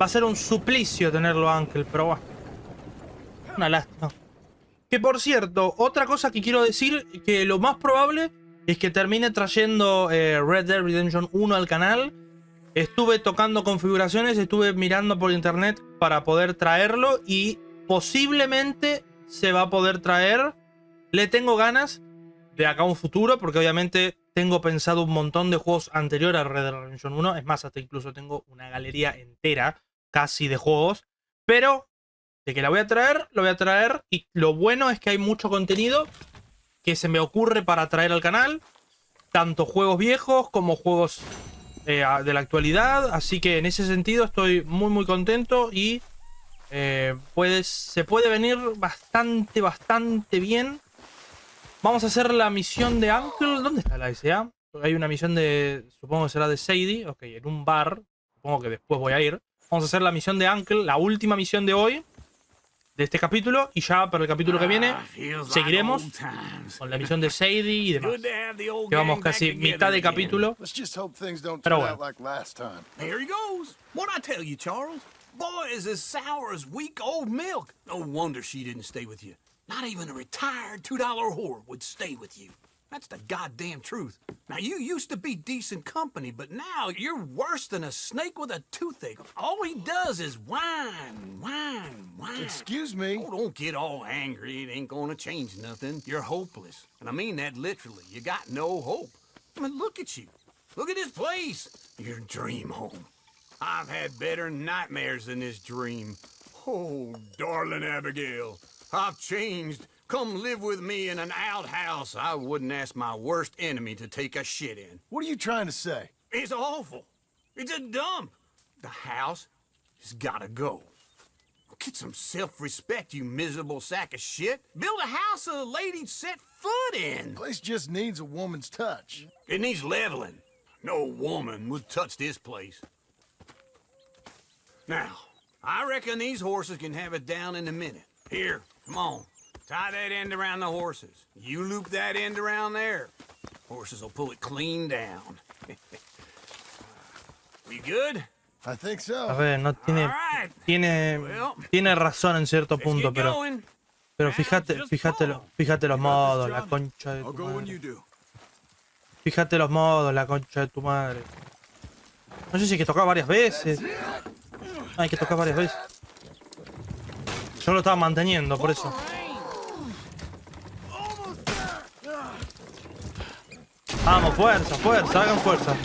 Speaker 1: Va a ser un suplicio tenerlo, Uncle, pero bueno. Una lástima. Que por cierto, otra cosa que quiero decir, que lo más probable es que termine trayendo Red Dead Redemption 1 al canal. Estuve tocando configuraciones, estuve mirando por internet para poder traerlo y posiblemente se va a poder traer. Le tengo ganas de acá a un futuro, porque obviamente tengo pensado un montón de juegos anteriores a Red Dead Redemption 1. Es más, hasta incluso tengo una galería entera casi de juegos. Pero de que la voy a traer, lo voy a traer. Y lo bueno es que hay mucho contenido que se me ocurre para traer al canal. Tanto juegos viejos como juegos de la actualidad. Así que en ese sentido estoy muy contento. Y se puede venir bastante bien. Vamos a hacer la misión de Uncle. ¿Dónde está la SA? Hay una misión de... Supongo que será de Sadie. Ok, en un bar. Supongo que después voy a ir. Vamos a hacer la misión de Uncle. La última misión de hoy. De este capítulo. Y ya para el capítulo que viene seguiremos con la misión de Sadie y demás. Llevamos casi mitad de capítulo. Pero bueno.
Speaker 6: There he goes. What'd I tell you, Charles? Boy is as sour as week-old milk. No wonder she didn't stay with you. Not even a retired $2 whore would stay with you. That's the goddamn truth. Now, you used to be decent company, but now you're worse than a snake with a toothache. All he does is whine.
Speaker 3: Excuse me?
Speaker 6: Oh, don't get all angry. It ain't gonna change nothing. You're hopeless. And I mean that literally. You got no hope. I mean, look at you. Look at this place. Your dream home. I've had better nightmares than this dream. Oh, darling Abigail. I've changed. Come live with me in an outhouse I wouldn't ask my worst enemy to take a shit in.
Speaker 3: What are you trying to say?
Speaker 6: It's awful. It's a dump. The house has gotta go. Get some self-respect, you miserable sack of shit. Build a house a lady'd set foot in.
Speaker 3: The place just needs a woman's touch.
Speaker 6: It needs leveling. No woman would touch this place. Now, I reckon these horses can have it down in a minute. Here, come on. Tie that end around the horses. You loop that end around there. Horses will pull it clean down. We good?
Speaker 3: I think so.
Speaker 1: A ver, no tiene razón en cierto punto, pero fíjate los modos, la concha de tu madre. Fíjate los modos, la concha de tu madre. No sé si hay que tocar varias veces. Hay que tocar varias veces. Yo lo estaba manteniendo, por eso. Vamos, fuerza, hagan fuerza.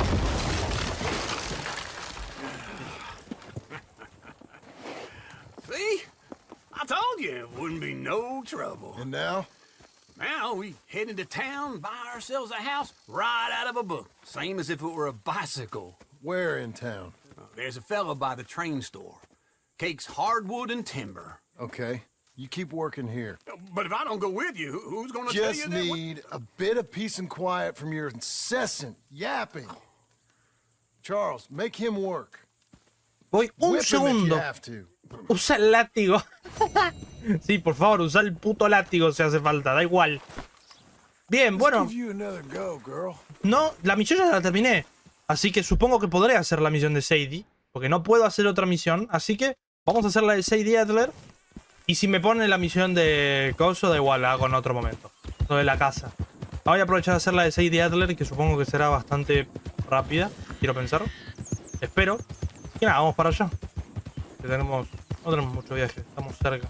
Speaker 6: See? I told you it wouldn't be no trouble.
Speaker 3: And now?
Speaker 6: Now we head into town, buy ourselves a house right out of a book. Same as if it were a bicycle.
Speaker 3: Where in town?
Speaker 6: There's a fella by the train store. Cakes hardwood and timber.
Speaker 3: Okay. You keep working here.
Speaker 6: But if I don't go with you, who's gonna tell you
Speaker 3: Just
Speaker 6: that?
Speaker 3: need a bit of peace and quiet from your incessant yapping. Charles, make him work.
Speaker 1: Voy un
Speaker 3: Whip him if you
Speaker 1: segundo.
Speaker 3: have to.
Speaker 1: Usa el látigo. Sí, por favor, usa el puto látigo si hace falta, da igual. Bien, bueno.
Speaker 3: Let's give you another go, girl.
Speaker 1: No, la misión ya la terminé. Así que supongo que podré hacer la misión de Sadie. Porque no puedo hacer otra misión. Así que vamos a hacer la de Sadie Adler. Y si me pone la misión de Coso, da igual, la hago en otro momento. Lo de la casa. Voy a aprovechar de hacer la de Sadie Adler, que supongo que será bastante rápida. Quiero pensar. Espero. Y nada, vamos para allá. Que no tenemos mucho viaje, estamos cerca.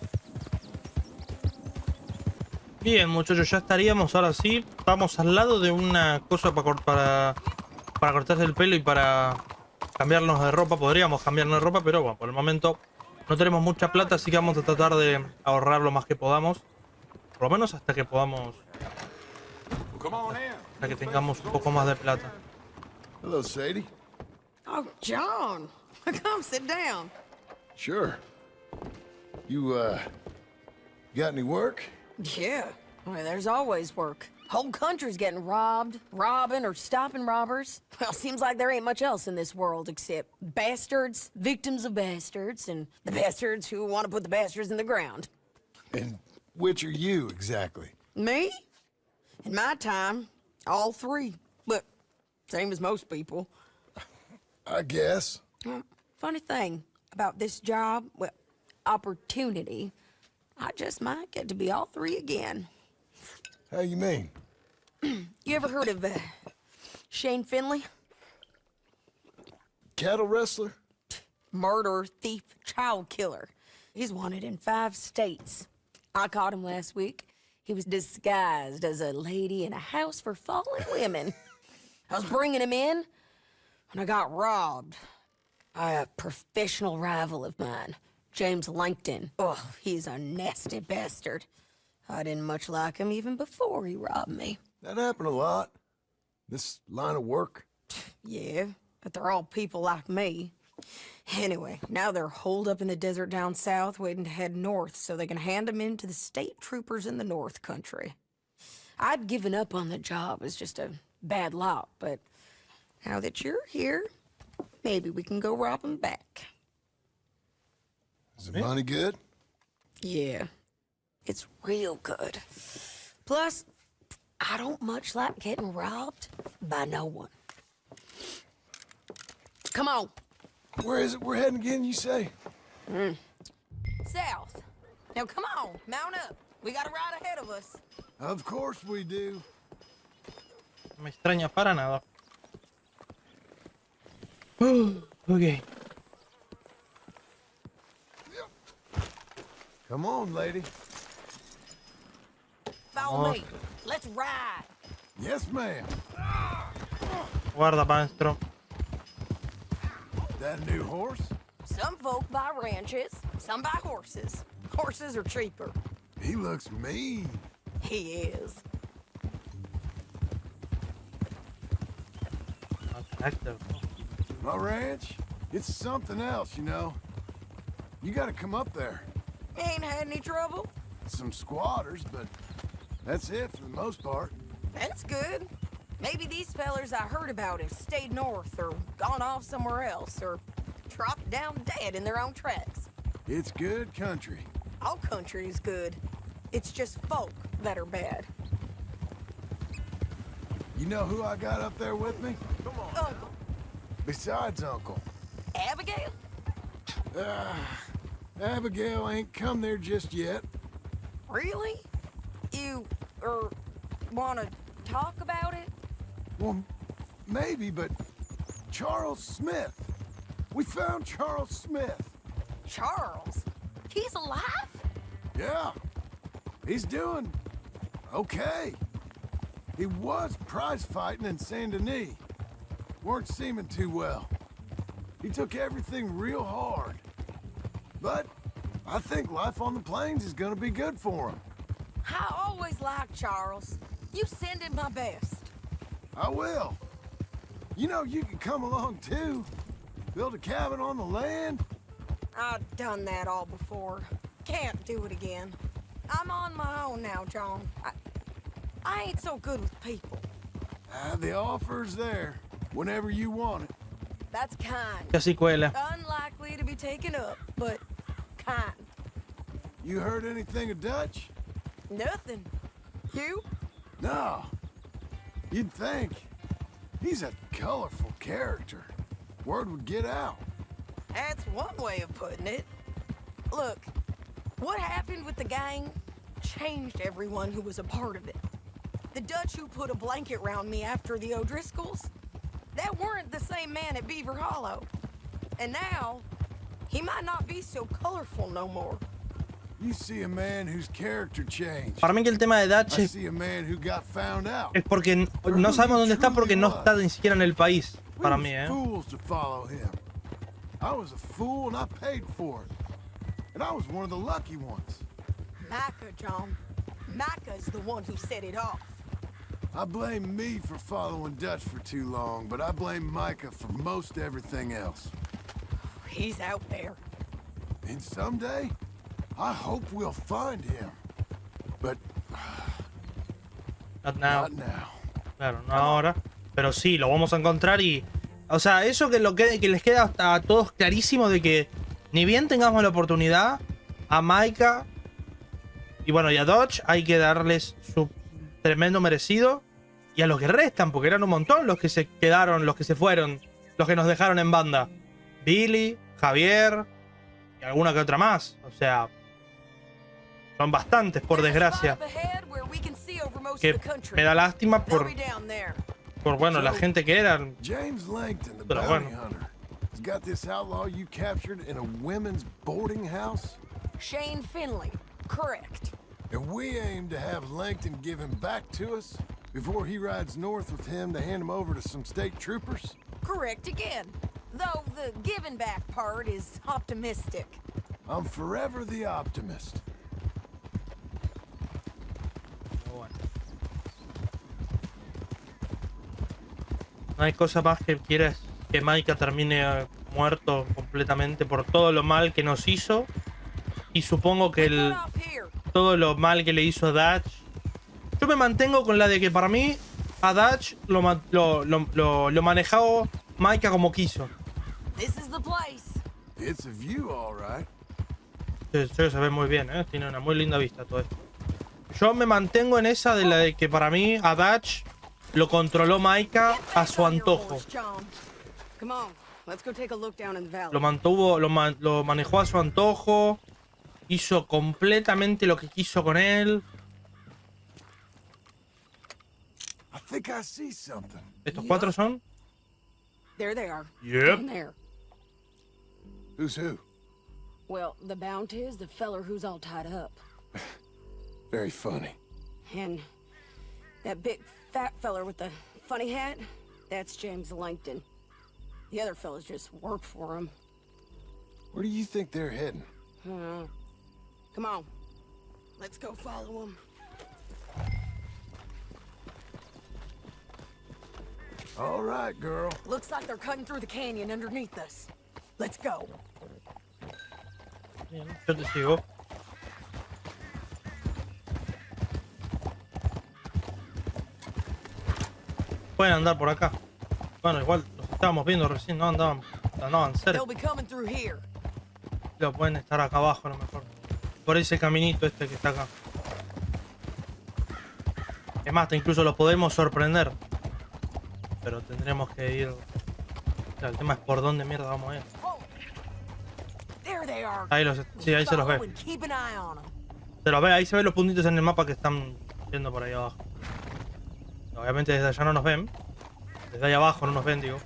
Speaker 1: Bien, muchachos, ya estaríamos ahora sí. Estamos al lado de una cosa para cortarse el pelo y para cambiarnos de ropa. Podríamos cambiarnos de ropa, pero bueno, por el momento no tenemos mucha plata, así que vamos a tratar de ahorrar lo más que podamos. Por lo menos hasta que podamos... Hasta que tengamos un poco más de plata.
Speaker 3: Hello, Sadie.
Speaker 10: Oh, John. Come sit down.
Speaker 3: Sure. You got any work?
Speaker 10: Yeah. Well, there's always work. Whole country's getting robbed, robbing, or stopping robbers. Well, seems like there ain't much else in this world except bastards, victims of bastards, and the bastards who want to put the bastards in the ground.
Speaker 3: And which are you, exactly?
Speaker 10: Me? In my time, all three. But same as most people.
Speaker 3: I guess.
Speaker 10: Well, funny thing about this job, well, opportunity, I just might get to be all three again.
Speaker 3: How you mean?
Speaker 10: You ever heard of Shane Finley?
Speaker 3: Cattle wrestler?
Speaker 10: Murderer, thief, child killer. He's wanted in 5 states. I caught him last week. He was disguised as a lady in a house for fallen women. I was bringing him in, and I got robbed by a professional rival of mine, James Langton. Oh, he's a nasty bastard. I didn't much like him even before he robbed me.
Speaker 3: That happened a lot. This line of work.
Speaker 10: Yeah, but they're all people like me. Anyway, now they're holed up in the desert down south, waiting to head north so they can hand them in to the state troopers in the north country. I'd given up on the job as just a bad lot, but now that you're here, maybe we can go rob them back.
Speaker 3: Is the money good?
Speaker 10: Yeah, it's real good. Plus, I don't much like getting robbed by no one. Come on.
Speaker 3: Where is it we're heading again, you say?
Speaker 10: South. Now come on, mount up. We got a ride ahead of us.
Speaker 3: Of course we do.
Speaker 1: No me extraña para nada. Ok.
Speaker 3: Come on, lady.
Speaker 10: Follow me. Let's ride.
Speaker 3: Yes, ma'am.
Speaker 1: Guarda, maestro.
Speaker 3: That new horse?
Speaker 10: Some folk buy ranches, some buy horses. Horses are cheaper.
Speaker 3: He looks mean.
Speaker 10: He is.
Speaker 1: Active.
Speaker 3: My ranch? It's something else, you know. You gotta come up there.
Speaker 10: Ain't had any trouble?
Speaker 3: Some squatters, but that's it for the most part.
Speaker 10: That's good. Maybe these fellers I heard about have stayed north or gone off somewhere else or dropped down dead in their own tracks.
Speaker 3: It's good country.
Speaker 10: All country is good. It's just folk that are bad.
Speaker 3: You know who I got up there with me?
Speaker 10: Uncle.
Speaker 3: Besides Uncle.
Speaker 10: Abigail?
Speaker 3: Abigail ain't come there just yet.
Speaker 10: Really? You, wanna talk about it?
Speaker 3: Well, maybe, but Charles Smith. We found Charles Smith.
Speaker 10: Charles? He's alive?
Speaker 3: Yeah. He's doing okay. He was prize fighting in Saint Denis. Weren't seeming too well. He took everything real hard. But I think life on the plains is gonna be good for him.
Speaker 10: I always liked Charles. You send him my best.
Speaker 3: I will. You know, you can come along too. Build a cabin on the land.
Speaker 10: I've done that all before. Can't do it again. I'm on my own now, John. I ain't so good with people.
Speaker 3: The offer's there, whenever you want it.
Speaker 10: That's kind.
Speaker 1: Ya sí cuela.
Speaker 10: Unlikely to be taken up, but kind.
Speaker 3: You heard anything of Dutch?
Speaker 10: Nothing. You?
Speaker 3: No. You'd think. He's a colorful character. Word would get out.
Speaker 10: That's one way of putting it. Look, what happened with the gang changed everyone who was a part of it. The Dutch who put a blanket round me after the O'Driscolls, that weren't the same man at Beaver Hollow. And now, he might not be so colorful no more.
Speaker 3: You see a man whose character changed.
Speaker 1: Para mí que el tema de Dutch
Speaker 3: I see a man who got found out.
Speaker 1: es porque no sabemos dónde está porque no está ni siquiera en el país. Para mí,
Speaker 3: We was fools to follow him. I was a fool and I paid for it. And I was one of the lucky ones.
Speaker 10: Micah, John. Micah's the one who set it off.
Speaker 3: I blame me for following Dutch for too long, but I blame Micah for most everything else.
Speaker 10: He's out there.
Speaker 3: And someday, I hope we'll find him. But
Speaker 1: Not now.
Speaker 3: not now.
Speaker 1: Claro, no ahora. Pero sí, lo vamos a encontrar y... O sea, eso que les queda a todos clarísimo de que ni bien tengamos la oportunidad, a Micah Y bueno, y a Dodge hay que darles su tremendo merecido. Y a los que restan, porque eran un montón los que se quedaron, los que se fueron, los que nos dejaron en banda. Billy, Javier y alguna que otra más. O sea, son bastantes, por desgracia. Que me da lástima por bueno, la gente que eran.
Speaker 3: James Langton, the
Speaker 1: Pero
Speaker 3: bounty
Speaker 1: bueno.
Speaker 3: hunter, has got this outlaw you captured in a women's boarding house?
Speaker 10: Shane Finley, correct.
Speaker 3: And we aim to have Langton give him back to us before he rides north with him to hand him over to some state troopers?
Speaker 10: Correct again. Though the giving back part is optimistic.
Speaker 3: I'm forever the optimist.
Speaker 1: No hay cosa más que quieras que Micah termine muerto completamente por todo lo mal que nos hizo. Y supongo que todo lo mal que le hizo a Dutch. Yo me mantengo con la de que para mí a Dutch lo manejó Micah como quiso.
Speaker 10: This is the place.
Speaker 3: It's a view, all right.
Speaker 1: Sí, se ve muy bien, ¿eh? Tiene una muy linda vista todo esto. Yo me mantengo en esa de la de que para mí a Dutch lo controló Micah a su antojo. Lo manejó a su antojo. Hizo completamente lo que quiso con él.
Speaker 3: I think I see something.
Speaker 1: ¿Estos cuatro son?
Speaker 10: There they are.
Speaker 1: Yep.
Speaker 10: Down there.
Speaker 3: Who's who?
Speaker 10: Well, the bounty is the feller who's all tied up.
Speaker 3: Very funny.
Speaker 10: And that big fat feller with the funny hat, that's James Langton. The other fellas just work for him.
Speaker 3: Where do you think they're heading?
Speaker 10: Come on. Let's go follow them.
Speaker 3: All right, girl.
Speaker 10: Looks like they're cutting through the canyon underneath us. Let's go.
Speaker 1: Bien, yo te sigo. Pueden andar por acá. Bueno, igual los estábamos viendo recién, no andaban cerca.
Speaker 10: They'll be coming through here.
Speaker 1: Lo pueden estar acá abajo a lo mejor. Por ese caminito este que está acá. Es más, incluso los podemos sorprender. Pero tendremos que ir. O sea, el tema es por dónde mierda vamos a ir. Ahí sí, ahí se los ve. Se los ve, ahí se ven los puntitos en el mapa que están yendo por ahí abajo. Obviamente desde allá no nos ven. Desde ahí abajo no nos ven, digo.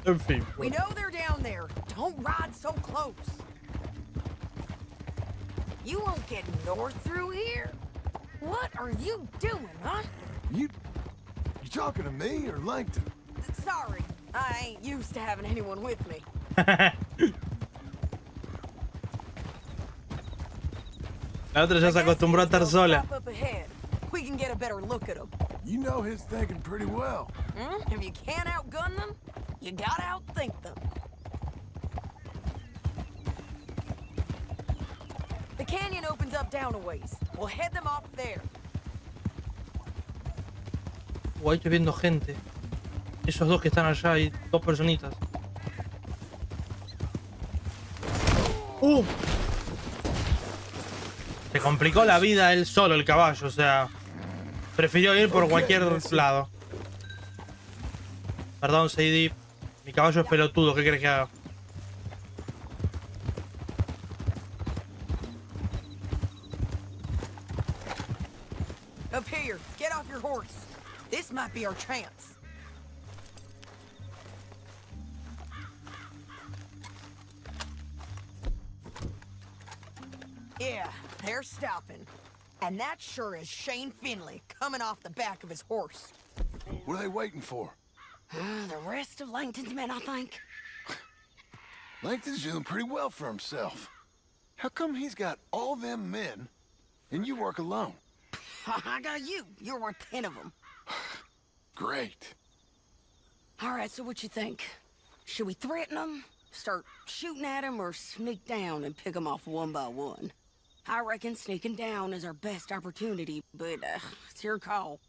Speaker 1: En fin.
Speaker 10: We know they're down there. Don't ride so close. You won't get north through here? What are you doing, huh?
Speaker 3: You talking to me or Langton?
Speaker 10: Sorry, I ain't used to having anyone with me.
Speaker 1: La otra ya se acostumbró a estar sola.
Speaker 10: We can get a better look at them.
Speaker 3: You know his thinking pretty well.
Speaker 10: If you can't outgun them, you gotta outthink them. The canyon opens up down a ways. We'll head them off there.
Speaker 1: Ahí estoy viendo gente. Esos dos que están allá, hay dos personitas. Se complicó la vida él solo, el caballo, o sea. Prefirió ir por cualquier lado. Perdón, Sadie. Mi caballo es pelotudo, ¿qué crees que haga?
Speaker 10: Up here, get off your horse. This might be our chance. Yeah, they're stopping. And that sure is Shane Finley coming off the back of his horse.
Speaker 3: What are they waiting for?
Speaker 10: The rest of Langton's men, I think.
Speaker 3: Langton's doing pretty well for himself. How come he's got all them men and you work alone?
Speaker 10: I got you. You're worth 10 of them.
Speaker 3: Great.
Speaker 10: All right, so what you think? Should we threaten them, start shooting at them, or sneak down and pick them off one by one? I reckon sneaking down is our best opportunity, but it's your call.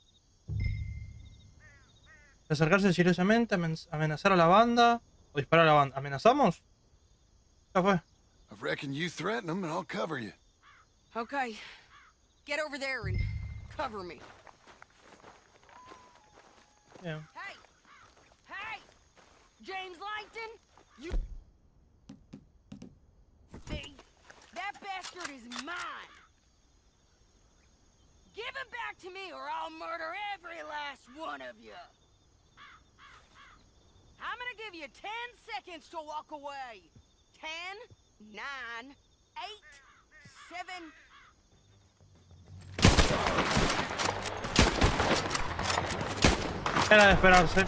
Speaker 1: Acercarse sigilosamente, amenazar a la banda o disparar a la banda. ¿Amenazamos? Ya fue.
Speaker 3: I reckon you threaten them and I'll cover you.
Speaker 10: Okay. Get over there and cover me.
Speaker 1: Bien.
Speaker 10: Hey! Hey! James Langton? You... See? That bastard is mine! Give him back to me or I'll murder every last one of you! I'm gonna give you 10 seconds to walk away. 10, 9, 8, 7...
Speaker 1: Era de esperarse.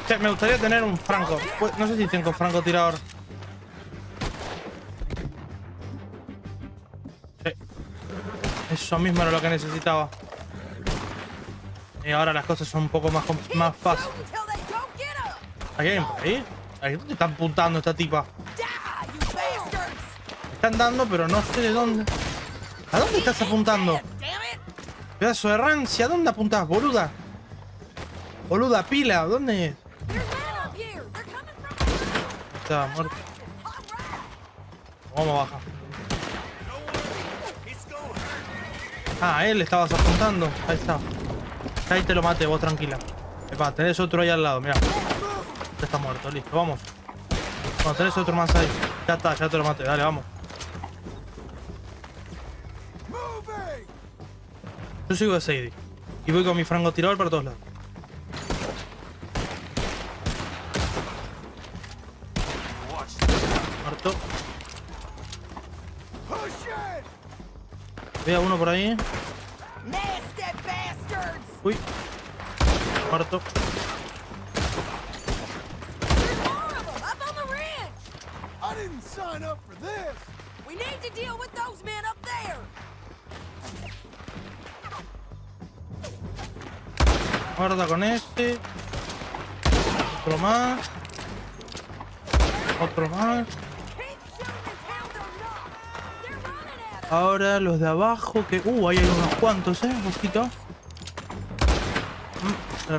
Speaker 1: Che, me gustaría tener un franco. Pues, no sé si tengo francotirador. Sí. Eso mismo era lo que necesitaba. Y ahora las cosas son un poco más fáciles. ¿Hay alguien por ahí? ¿Dónde está apuntando esta tipa? Me están dando, pero no sé de dónde. ¿A dónde estás apuntando? Pedazo de rancia, ¿dónde apuntás, boluda? Boluda, pila, ¿dónde es? Está muerto. Vamos a bajar. Ah, él estabas apuntando. Ahí está. Ahí te lo maté, vos tranquila. Epa, tenés otro ahí al lado, mirá. Ya está muerto, listo, vamos. Bueno, tenés otro más ahí. Ya está, ya te lo maté, dale, vamos. Yo sigo de Sadie. Y voy con mi francotirador para todos lados. Muerto. Veo a uno por ahí. Uy. Muerto.
Speaker 3: I didn't sign up for this.
Speaker 10: We need to deal with those men up there.
Speaker 1: Guarda con este. Otro más. Otro más. Ahora los de abajo que... ahí hay unos cuantos, ojito. No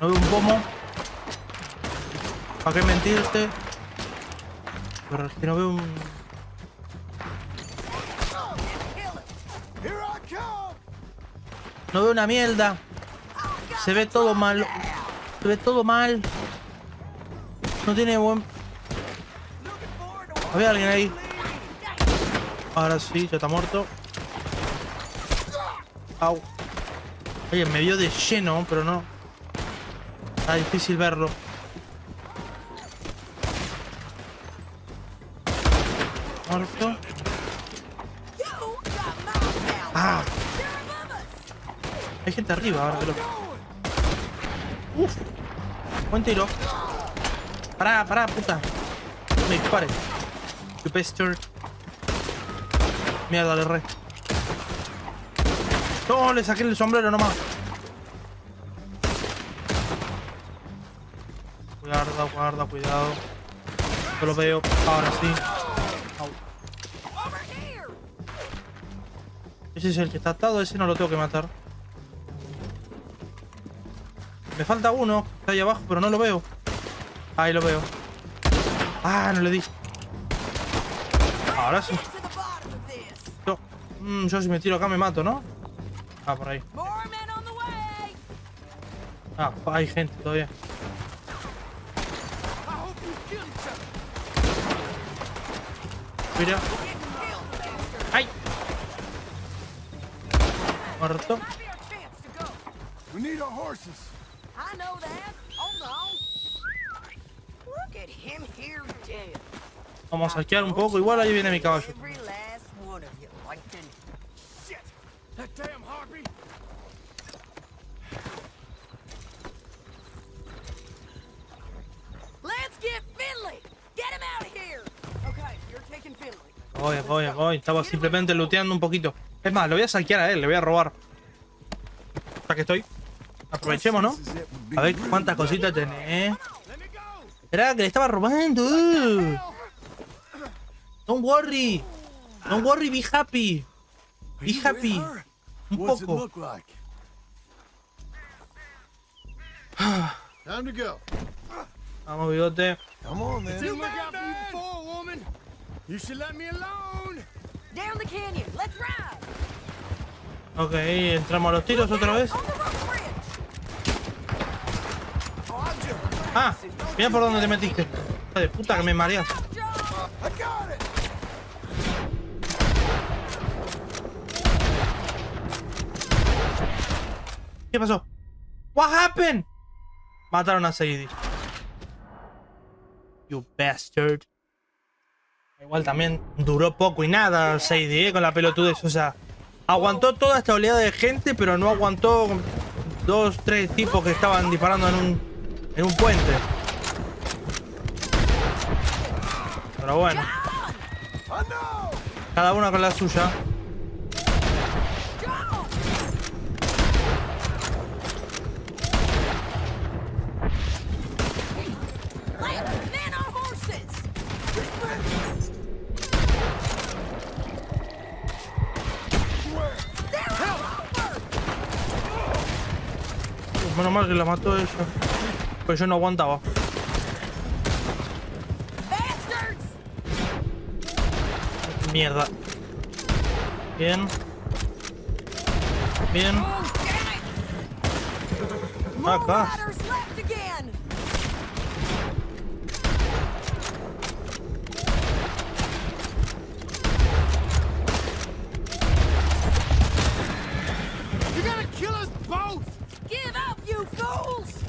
Speaker 1: veo un pomo. ¿Para qué mentirte? Pero es que no veo un... No veo una mierda. Se ve todo mal. Se ve todo mal. No tiene buen... Había alguien ahí. Ahora sí, ya está muerto. Au. Oye, me vio de lleno, pero no. Está difícil verlo. Muerto. Ah. Hay gente arriba ahora que lo... Uf. Buen tiro. Pará, puta. No me dispares. You bastard. Mierda, le re. No, le saqué el sombrero nomás. Cuidado. Yo lo veo. Ahora sí. Au. Ese es el que está atado. Ese no lo tengo que matar. Me falta uno. Está ahí abajo, pero no lo veo. Ahí lo veo. Ah, no le di. Ahora sí. Yo si me tiro acá me mato, ¿no? Ah, por ahí. Ah, hay gente todavía. Mira. ¡Ay! Muerto. Vamos a saquear un poco. Igual ahí viene mi caballo. Voy. Estaba simplemente looteando un poquito. Es más, lo voy a saquear a él, le voy a robar. Ya que estoy. Aprovechemos, ¿no? A ver cuántas cositas tenés. Era que le estaba robando. Don't worry. Don't worry, be happy. Be happy. Un poco.
Speaker 3: Time to go.
Speaker 1: Vamos, bigote.
Speaker 3: Come on, then.
Speaker 8: Didn't look out for you before, woman. You should let me alone.
Speaker 10: Down the canyon. Let's ride.
Speaker 1: Ok, entramos a los tiros otra vez.
Speaker 10: On the rope bridge.
Speaker 1: Ah, mira por dónde te metiste. Hijo de puta que me mareas.
Speaker 3: I got it.
Speaker 1: ¿Qué pasó? What happened? Mataron a Sadie. You bastard. Igual también duró poco y nada Sadie, con la pelotudez. O sea, aguantó toda esta oleada de gente, pero no aguantó 2, 3 tipos que estaban disparando en un puente. Pero bueno. Cada uno con la suya. Menos mal que la mató ella. Pues yo no aguantaba. Mierda. Bien. Bien. Acá.
Speaker 8: You're gonna kill us both.
Speaker 10: Give up, you fools!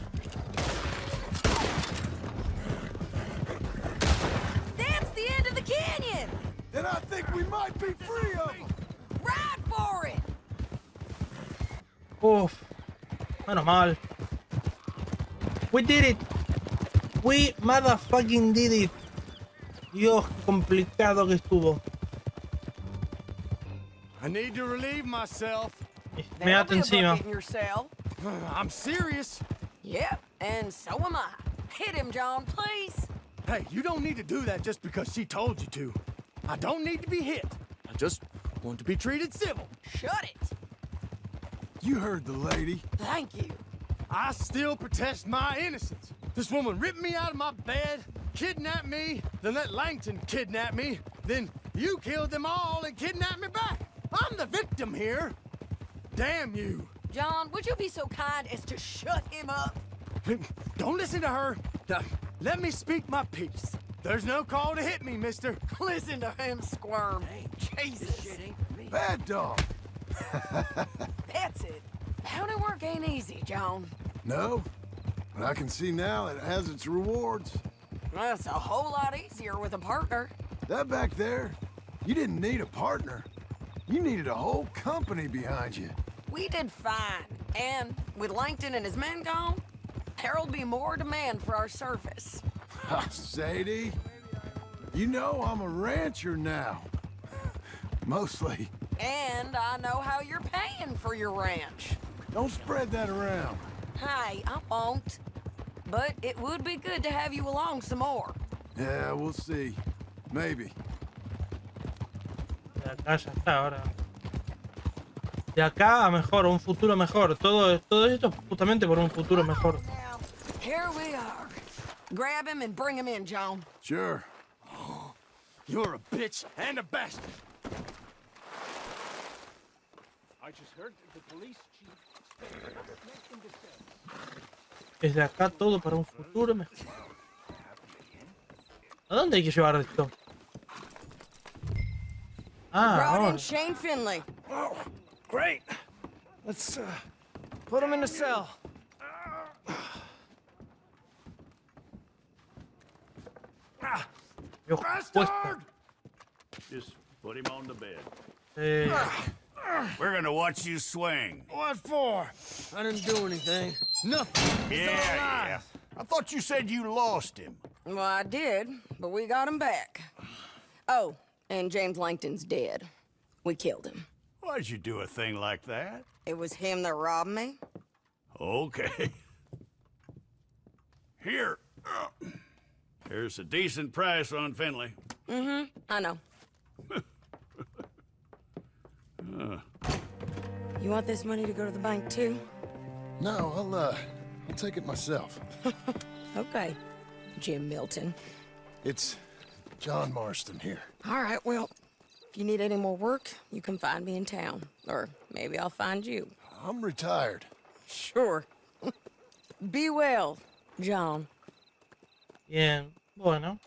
Speaker 10: That's the end of the canyon!
Speaker 3: Then I think we might be free of them.
Speaker 10: Ride for it!
Speaker 1: Uf. Menos mal. We did it. We motherfucking did it. Dios, qué complicado que estuvo.
Speaker 8: I need to relieve myself.
Speaker 1: Mírate encima.
Speaker 8: I'm serious.
Speaker 10: Yep, and so am I. Hit him, John, please.
Speaker 8: Hey, you don't need to do that just because she told you to. I don't need to be hit. I just want to be treated civil.
Speaker 10: Shut it.
Speaker 3: You heard the lady.
Speaker 10: Thank you.
Speaker 8: I still protest my innocence. This woman ripped me out of my bed, kidnapped me, then let Langton kidnap me, then you killed them all and kidnapped me back. I'm the victim here. Damn you.
Speaker 10: John, would you be so kind as to shut him up?
Speaker 8: Don't listen to her. Let me speak my piece. There's no call to hit me, mister.
Speaker 10: Listen to him squirm. Jesus.
Speaker 3: Bad dog.
Speaker 10: That's it. Bounty work ain't easy, John.
Speaker 3: No, but I can see now it has its rewards.
Speaker 10: That's a whole lot easier with a partner.
Speaker 3: That back there, you didn't need a partner. You needed a whole company behind you.
Speaker 10: We did fine. And with Langton and his men gone, there'll be more demand for our service.
Speaker 3: Sadie, you know I'm a rancher now. Mostly.
Speaker 10: And I know how you're paying for your ranch.
Speaker 3: Don't spread that around.
Speaker 10: Hey, I won't. But it would be good to have you along some more.
Speaker 3: Yeah, we'll see. Maybe.
Speaker 1: De acá ya está ahora. De acá a mejor, un futuro mejor. Todo esto justamente por un futuro mejor.
Speaker 10: Here we are. Grab him and bring him in, John.
Speaker 3: Sure.
Speaker 8: You're a bitch and a bastard.
Speaker 4: I just heard the police chief.
Speaker 1: Desde acá todo para un futuro mejor. ¿A dónde hay que llevar esto? Ah,
Speaker 10: Brought
Speaker 1: ahora.
Speaker 10: in Shane Finley.
Speaker 9: Oh, great. Let's put him in the cell.
Speaker 1: Dios,
Speaker 8: Bastard!
Speaker 11: Just put him on the bed.
Speaker 2: We're gonna watch you swing.
Speaker 9: What for? I didn't do anything.
Speaker 8: Nothing.
Speaker 2: Yeah. I thought you said you lost him.
Speaker 10: Well, I did, but we got him back. Oh, and James Langton's dead. We killed him.
Speaker 2: Why'd you do a thing like that?
Speaker 10: It was him that robbed me.
Speaker 2: Okay. Here. Here's a decent price on Finley.
Speaker 10: Mm-hmm, I know. You want this money to go to the bank, too?
Speaker 3: No, I'll take it myself.
Speaker 10: Okay, Jim Milton.
Speaker 3: It's John Marston here.
Speaker 10: All right, well, if you need any more work, you can find me in town. Or maybe I'll find you.
Speaker 3: I'm retired.
Speaker 10: Sure. Be well, John.
Speaker 1: Bien, bueno.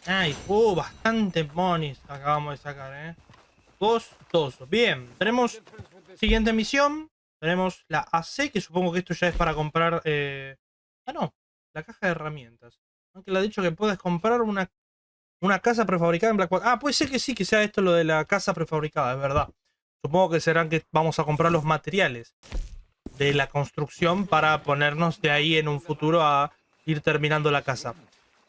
Speaker 1: Ay, bastante monis acabamos de sacar, Costoso. Bien, tenemos siguiente misión. Tenemos la AC, que supongo que esto ya es para comprar... no, la caja de herramientas. Aunque le ha dicho que puedes comprar una casa prefabricada en Blackwater. Ah, puede ser que sí, que sea esto lo de la casa prefabricada, es verdad. Supongo que serán que vamos a comprar los materiales de la construcción para ponernos de ahí en un futuro a ir terminando la casa.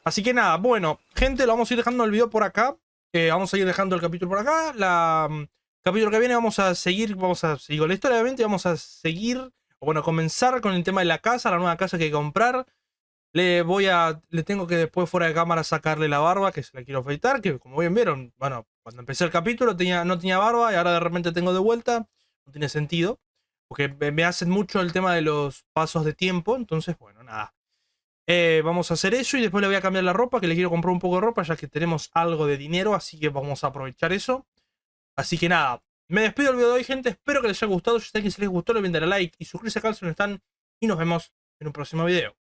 Speaker 1: Así que nada, bueno, gente, lo vamos a ir dejando el video por acá. Vamos a ir dejando el capítulo por acá. El capítulo que viene vamos a seguir con la historia, obviamente. Vamos a seguir, o bueno, comenzar con el tema de la casa, la nueva casa que hay que comprar. Le tengo que después fuera de cámara sacarle la barba, que se la quiero afeitar, que como bien vieron, bueno, cuando empecé el capítulo no tenía barba y ahora de repente tengo de vuelta. No tiene sentido, porque me hacen mucho el tema de los pasos de tiempo, entonces bueno, nada. Vamos a hacer eso y después le voy a cambiar la ropa, que le quiero comprar un poco de ropa ya que tenemos algo de dinero, así que vamos a aprovechar eso. Así que nada, me despido del video de hoy, gente, espero que les haya gustado. Si les gustó, no olviden darle like y suscribirse al canal si no están, y nos vemos en un próximo video.